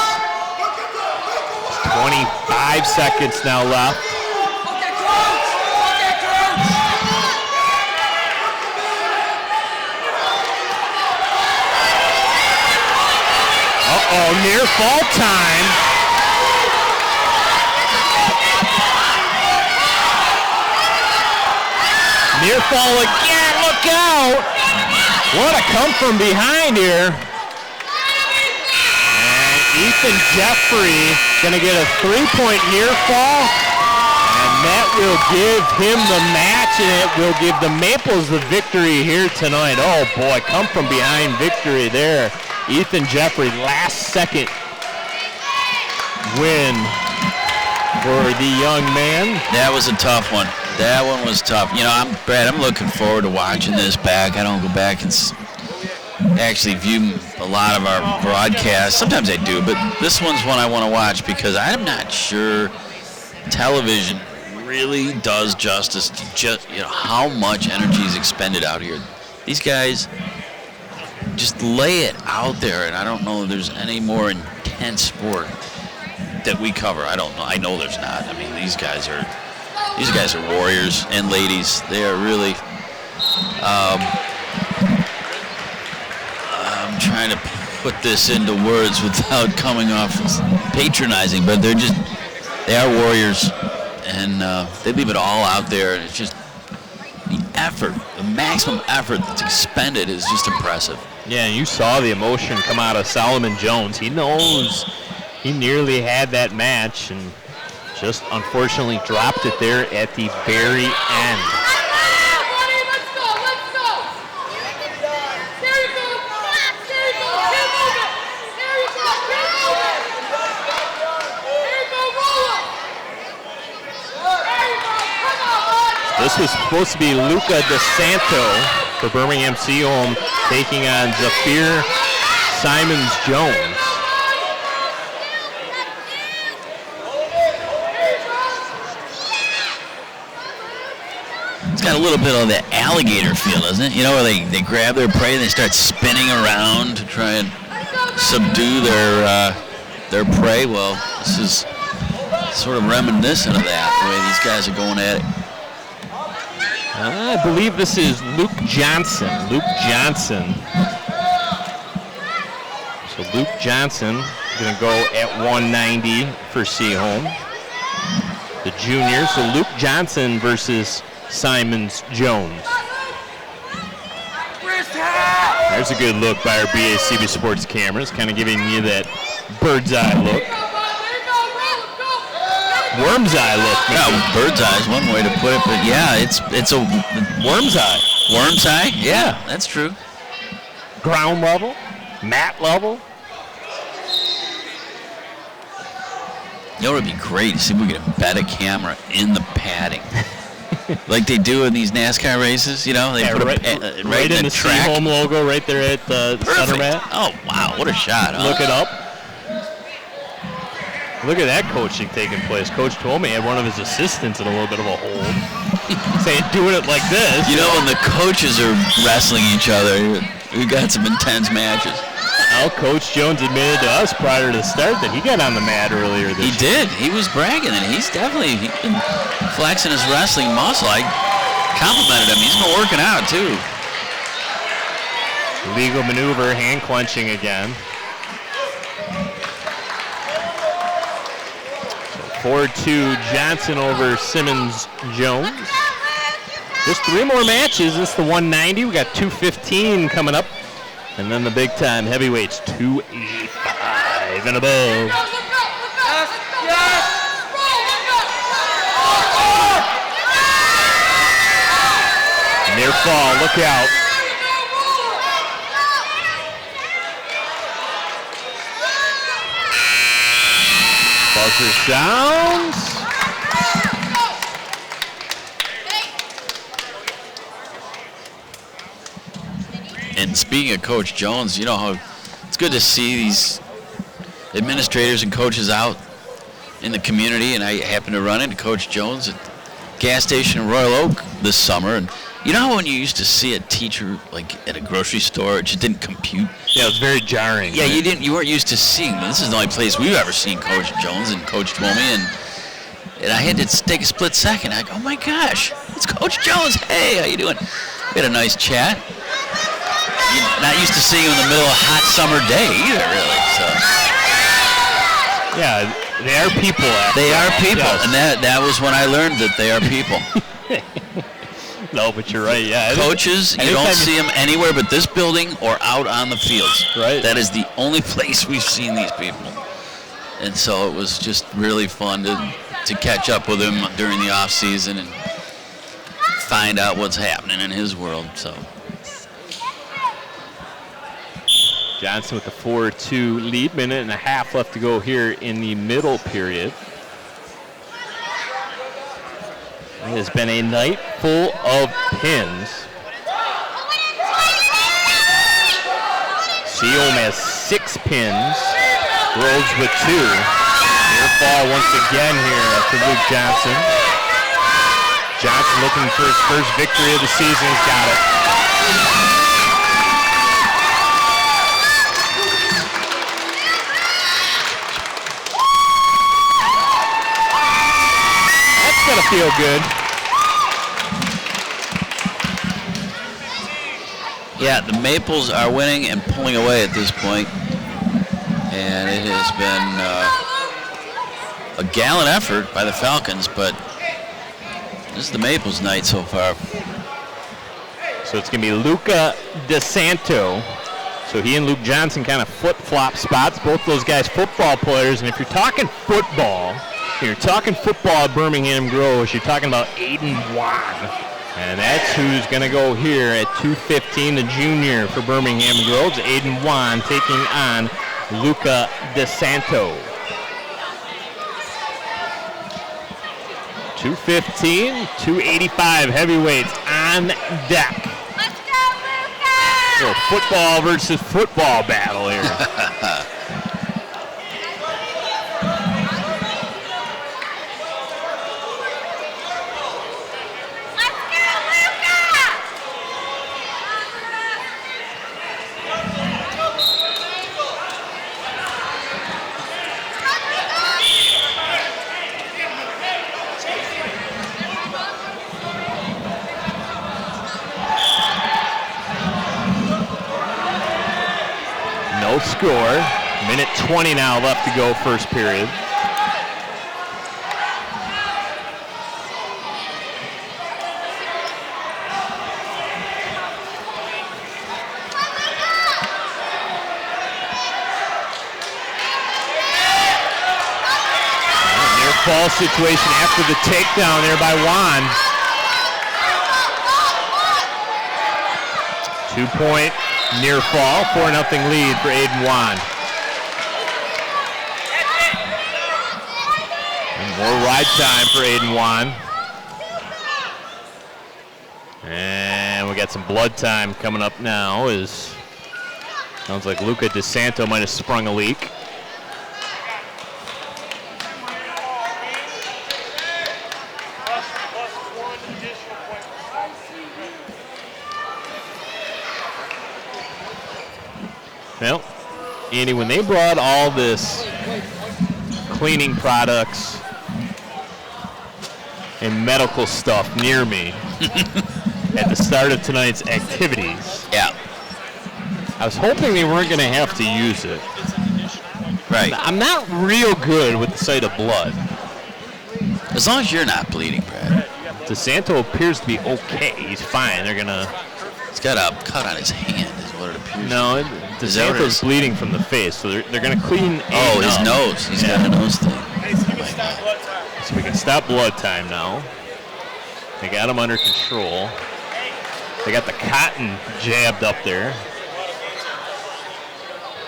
25 seconds now left. Uh-oh, near fall time. Near fall again, look out. What a come from behind here. And Ethan Jeffrey gonna get a 3-point near fall. And that will give him the match, and it will give the Maples the victory here tonight. Oh boy, come from behind victory there. Ethan Jeffrey, last second win for the young man. That was a tough one. That one was tough. You know, Brad, I'm looking forward to watching this back. I don't go back and actually view a lot of our broadcasts. Sometimes I do, but this one's one I want to watch because I'm not sure television really does justice to just, how much energy is expended out here. These guys just lay it out there, and I don't know if there's any more intense sport that we cover. I don't know. I know there's not. I mean, these guys are warriors and ladies. They are really. I'm trying to put this into words without coming off as patronizing, but they are warriors, and they leave it all out there, and it's just the effort, the maximum effort that's expended is just impressive. Yeah, and you saw the emotion come out of Solomon Jones. He knows he nearly had that match and just unfortunately dropped it there at the very end. This was supposed to be Luca DeSanto for Birmingham Seaholm taking on Zafir Simons-Jones. got a little bit of that alligator feel, doesn't it? You know, where they grab their prey and they start spinning around to try and subdue their prey. Well, this is sort of reminiscent of that, the way these guys are going at it. I believe this is Luke Johnson. So Luke Johnson going to go at 190 for Seaholm. The junior, so Luke Johnson versus Simons Jones. There's a good look by our BACB Sports cameras, kind of giving you that bird's eye look. Worm's eye look. Yeah, bird's eye is one way to put it, but yeah, it's a Worm's eye. Worm's eye? Yeah, that's true. Ground level, mat level. You know what would be great? See if we could embed a camera in the padding. Like they do in these NASCAR races, you know? They put right in the track. Seaholm logo right there at the center mat. Oh, wow, what a shot, huh? Look it up. Look at that coaching taking place. Coach told me he had one of his assistants in a little bit of a hold. Saying doing it like this. You know, when the coaches are wrestling each other, we got some intense matches. Well, Coach Jones admitted to us prior to the start that he got on the mat earlier this year. He did. He was bragging, and he's been flexing his wrestling muscle. I complimented him. He's been working out, too. Legal maneuver, hand clenching again. 4-2 Johnson over Simmons Jones. Just 3 more matches. This is the 190. We got 215 coming up. And then the big time heavyweights, 285 and above. Near fall, look out. Buzzer sounds. And speaking of Coach Jones, you know how it's good to see these administrators and coaches out in the community, and I happened to run into Coach Jones at the gas station in Royal Oak this summer, and you know how when you used to see a teacher like at a grocery store, it just didn't compute? Yeah, it was very jarring. Yeah, right? You weren't used to seeing them. This is the only place we've ever seen Coach Jones, and Coach told me, and I had to take a split second. I go, oh my gosh, it's Coach Jones. Hey, how you doing? We had a nice chat. You're not used to seeing him in the middle of a hot summer day either, really. So. Yeah, they are people. They are people, yes. And that was when I learned that they are people. No, but you're right. Yeah, coaches, you don't see them anywhere but this building or out on the fields. Right. That is the only place we've seen these people, and so it was just really fun to catch up with him during the off season and find out what's happening in his world. So. Johnson with the 4-2 lead, minute and a half left to go here in the middle period. It has been a night full of pins. Seaholm has 6 pins, Groves with 2. Near fall once again here for Luke Johnson. Johnson looking for his first victory of the season. He's got it. Gonna feel good. Yeah, the Maples are winning and pulling away at this point, and it has been a gallant effort by the Falcons, but this is the Maples' night so far. So it's gonna be Luca DeSanto. So he and Luke Johnson kind of flip-flop spots. Both those guys football players, and if you're talking football, at Birmingham Groves, you're talking about Aiden Wan. And that's who's going to go here at 2:15, the junior for Birmingham Groves. Aiden Wan taking on Luca DeSanto. 2:15, 285 heavyweights on deck. Let's go, Luca! So football versus football battle here. score. Minute 20 now left to go, first period. Near fall situation after the takedown there by Juan. 2-point near fall, 4-0 lead for Aiden Juan. And more ride time for Aiden Juan. And we got some blood time coming up now. Sounds like Luca DeSanto might have sprung a leak. Well, Andy, when they brought all this cleaning products and medical stuff near me at the start of tonight's activities, Yeah. I was hoping they weren't going to have to use it. Right. I'm not real good with the sight of blood. As long as you're not bleeding, Brad. DeSanto appears to be okay. He's fine. They're going to... He's got a cut on his hand, is what it appears. No, Is that what it DeSanto's is? bleeding from the face, so they're going to clean Oh, Aiden his up. nose. He's got a nose thing. So we can stop blood time now. They got him under control. They got the cotton jabbed up there.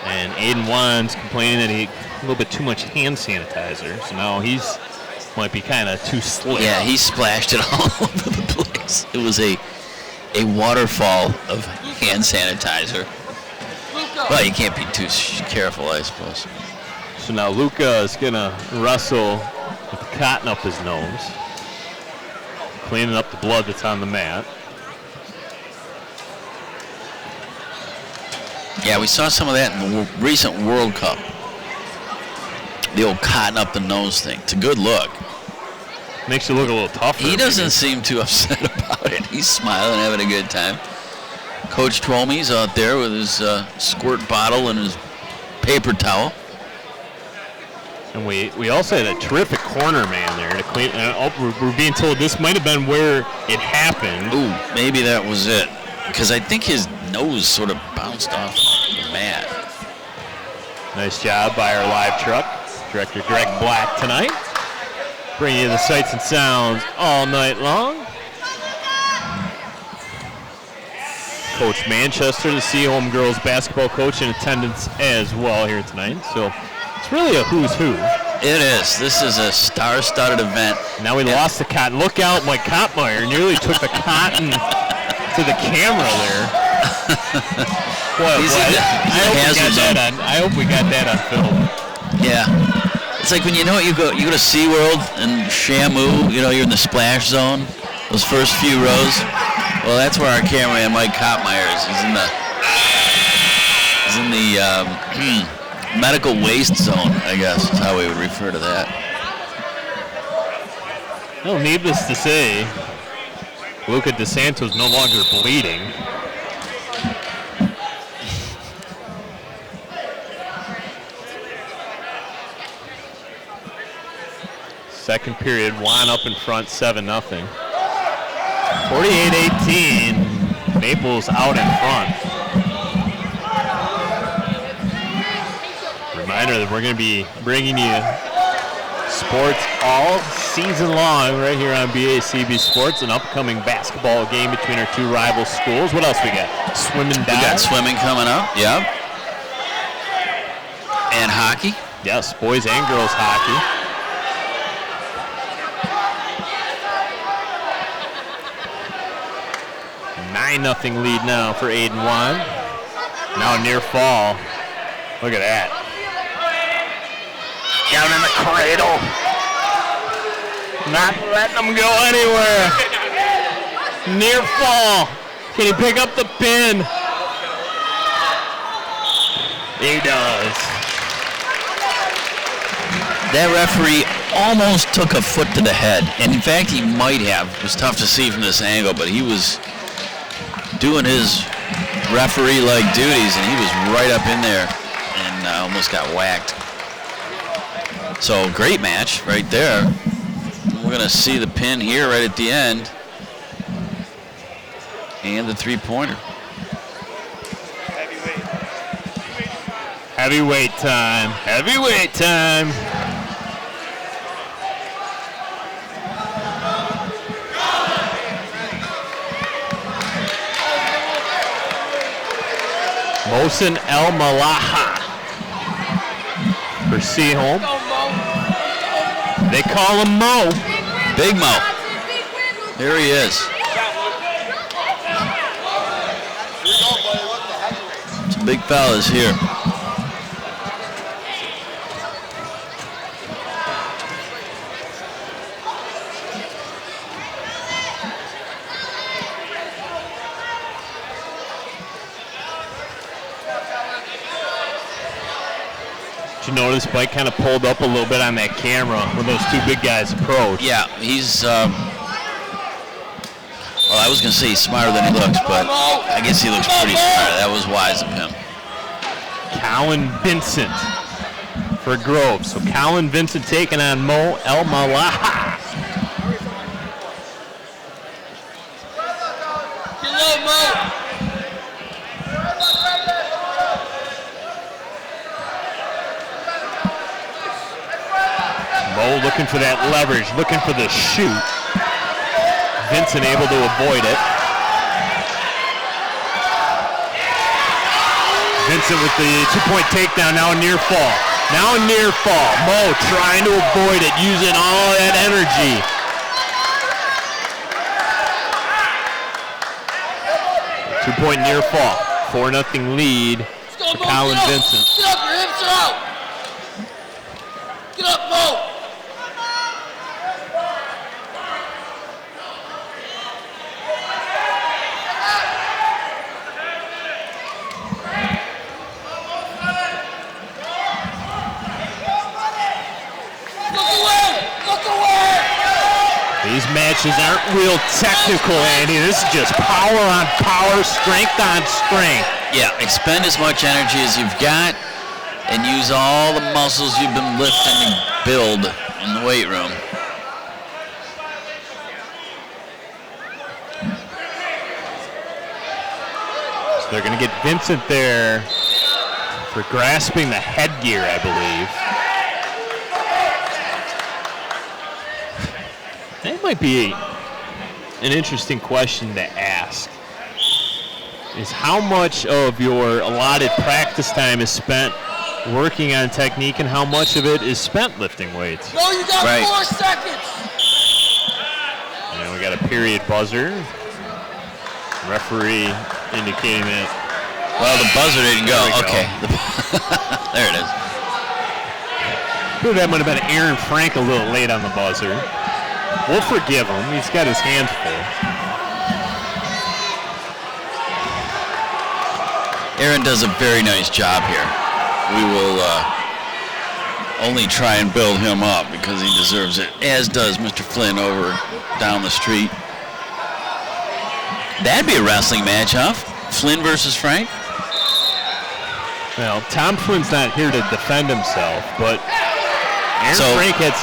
And Aiden Juan's complaining that he a little bit too much hand sanitizer. So now might be kind of too slick. Yeah, he splashed it all over the place. It was a waterfall of hand sanitizer. Well, you can't be too careful, I suppose. So now Luca is going to wrestle with the cotton up his nose, cleaning up the blood that's on the mat. Yeah, we saw some of that in the recent World Cup. The old cotton up the nose thing. It's a good look. Makes you look a little tougher. He doesn't seem too upset about it. He's smiling, having a good time. Coach Twomey's out there with his squirt bottle and his paper towel. And we also had a terrific corner man there to clean. We're being told this might have been where it happened. Ooh, maybe that was it. Because I think his nose sort of bounced off the mat. Nice job by our live truck, Director Greg Black tonight. Bringing you the sights and sounds all night long. Coach Manchester, the Seaholm girls basketball coach, in attendance as well here tonight. So it's really a who's who. It is. This is a star-studded event. Now we lost the cotton. Look out, Mike Kottmeyer nearly took the cotton to the camera there. I hope we got that on film. Yeah. It's like when you go to SeaWorld and Shamu, you're in the splash zone, those first few rows. Well, that's where our cameraman Mike Kottmeyer is. He's in the medical waste zone, I guess is how we would refer to that. Well, needless to say, Luca DeSanto's no longer bleeding. Second period, Juan up in front, 7-0. 48-18, Maples out in front. Reminder that we're going to be bringing you sports all season long right here on BACB Sports, an upcoming basketball game between our two rival schools. What else we got? Swimming dive. We got swimming coming up, yep. And hockey. Yes, boys and girls hockey. 9-0 lead now for Aiden Juan. Now near fall. Look at that. Down in the cradle. Not letting them go anywhere. Near fall. Can he pick up the pin? He does. That referee almost took a foot to the head. And in fact, he might have. It was tough to see from this angle, but he was doing his referee-like duties, and he was right up in there. almost got whacked. So great match right there. We're going to see the pin here right at the end. And the three-pointer. Heavyweight time. Heavyweight time. Mohsen El Malaha for Seaholm. They call him Mo. Big Mo. Here he is. Some big fellas here. You notice Mike kind of pulled up a little bit on that camera when those two big guys approached. Yeah, he's, well, I was going to say he's smarter than he looks, but I guess he looks pretty smart. That was wise of him. Colin Vincent for Grove. So Colin Vincent taking on Mo El Malaha. Get low, Mo. Mo looking for that leverage, looking for the shoot. Vincent able to avoid it. Vincent with the two-point takedown, now a near fall. Now a near fall. Mo trying to avoid it, using all that energy. Two-point near fall. 4-0 lead for Colin Vincent. Get up, your hips are out. Get up, Mo. These matches aren't real technical, Andy. This is just power on power, strength on strength. Yeah, expend as much energy as you've got and use all the muscles you've been lifting and build in the weight room. So they're going to get Vincent there for grasping the headgear, I believe. That might be an interesting question to ask, is how much of your allotted practice time is spent working on technique and how much of it is spent lifting weights? No, you got 4 seconds. And we got a period buzzer. Referee indicating that. Well, the buzzer didn't go. Okay. There it is. Ooh, that might have been Aaron Frank a little late on the buzzer. We'll forgive him. He's got his hands full. Aaron does a very nice job here. We will only try and build him up because he deserves it, as does Mr. Flynn over down the street. That'd be a wrestling match, huh? Flynn versus Frank? Well, Tom Flynn's not here to defend himself, but Aaron Frank had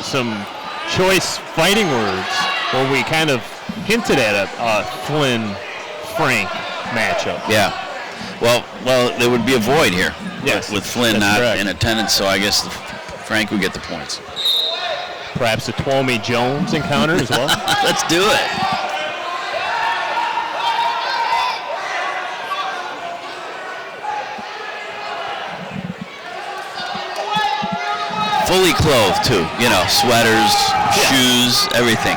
some choice fighting words when we kind of hinted at a Flynn-Frank matchup. Yeah. Well, there would be a void here. Yes, with Flynn not correct. in attendance, so I guess Frank would get the points. Perhaps a Twomey Jones encounter as well. Let's do it. Fully clothed too, you know, sweaters, shoes, everything.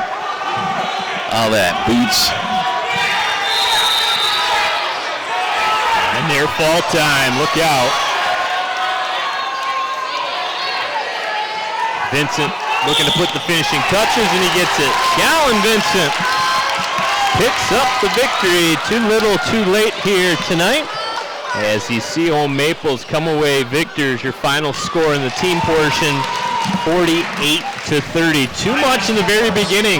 All that, boots. And near fall time, look out. Vincent looking to put the finishing touches, and he gets it. Colin Vincent picks up the victory. Too little, too late here tonight. As the Seaholm Maples come away victors, your final score in the team portion, 48-30. Too much in the very beginning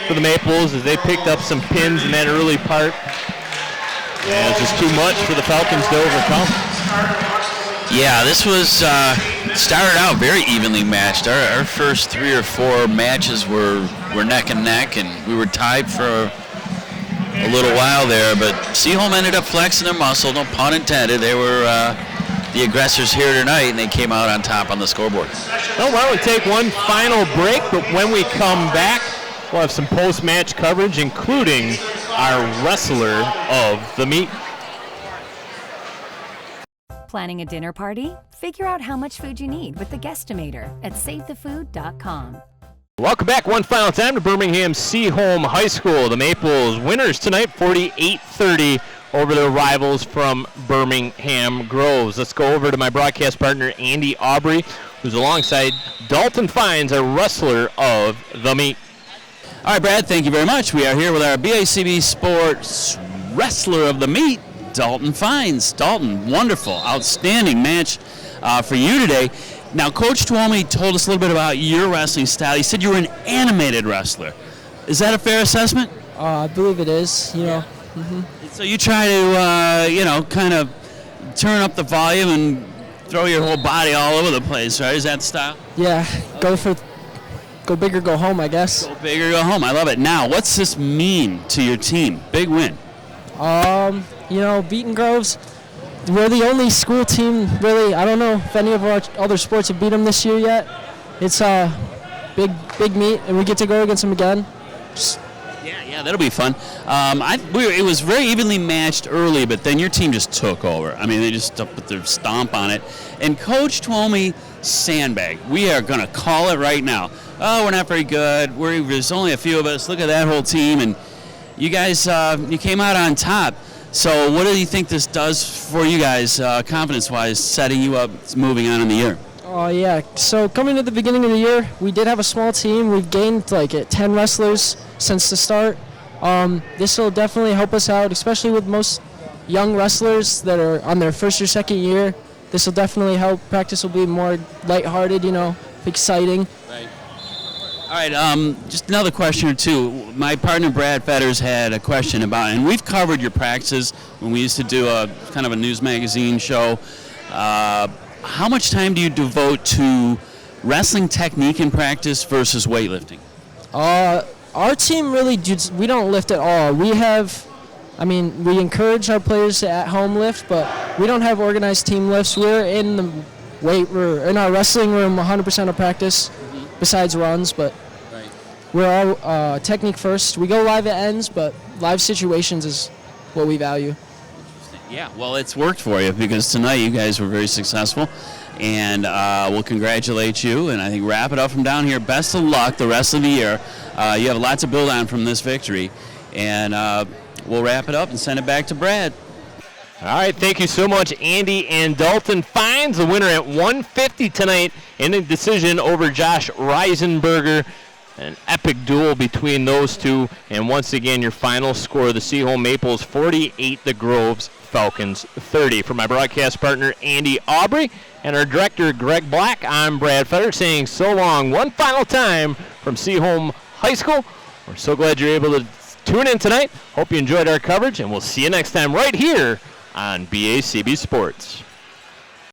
for the Maples as they picked up some pins in that early part. And it's just too much for the Falcons to overcome. Yeah, this was started out very evenly matched. Our first 3 or 4 matches were neck and neck, and we were tied for a little while there. But Seaholm ended up flexing their muscle, no pun intended. They were the aggressors here tonight, and they came out on top on the scoreboard. Well, why don't we take one final break, but when we come back, we'll have some post-match coverage, including our wrestler of the meet. Planning a dinner party? Figure out how much food you need with the Guestimator at SaveTheFood.com. Welcome back one final time to Birmingham Seaholm High School. The Maples winners tonight, 48-30 over their rivals from Birmingham Groves. Let's go over to my broadcast partner, Andy Aubrey, who's alongside Dalton Fines, our wrestler of the meet. All right, Brad, thank you very much. We are here with our BACB Sports wrestler of the meet, Dalton Fines. Dalton, wonderful, outstanding match for you today. Now, Coach Tuomi told us a little bit about your wrestling style. He said you were an animated wrestler. Is that a fair assessment? I believe it is, you know. So you try to, kind of turn up the volume and throw your whole body all over the place, right? Is that the style? Yeah, go big or go home, I guess. Go big or go home. I love it. Now, what's this mean to your team? Big win. Beating Groves, we're the only school team, really. I don't know if any of our other sports have beat them this year yet. It's a big meet, and we get to go against them again. Yeah, that'll be fun. It was very evenly matched early, but then your team just took over. I mean, they just put their stomp on it. And Coach Tuomi sandbagged. We are going to call it right now. Oh, we're not very good. There's only a few of us. Look at that whole team. And you guys, you came out on top. So what do you think this does for you guys, confidence-wise, setting you up, moving on in the year? Oh, yeah. So coming to the beginning of the year, we did have a small team. We've gained 10 wrestlers since the start. This will definitely help us out, especially with most young wrestlers that are on their first or second year. This will definitely help. Practice will be more lighthearted, exciting. Right. All right, just another question or two. My partner Brad Fetters had a question about, and we've covered your practices when we used to do a kind of a news magazine show. How much time do you devote to wrestling technique in practice versus weightlifting? Our team really, we don't lift at all. We encourage our players to at home lift, but we don't have organized team lifts. We're in the in our wrestling room 100% of practice, besides runs, but we're all technique first. We go live at ends, but live situations is what we value. Yeah, well, it's worked for you because tonight you guys were very successful, and we'll congratulate you, and I think wrap it up from down here. Best of luck the rest of the year. You have a lot to build on from this victory, and we'll wrap it up and send it back to Brad. All right, thank you so much, Andy and Dalton Fines, the winner at 150 tonight in a decision over Josh Reisenberger. An epic duel between those two, and once again, your final score, the Seaholm Maples 48, the Groves Falcons 30. For my broadcast partner, Andy Aubrey, and our director, Greg Black, I'm Brad Fetter saying so long one final time from Seaholm High School. We're so glad you're able to tune in tonight. Hope you enjoyed our coverage, and we'll see you next time right here on BACB Sports.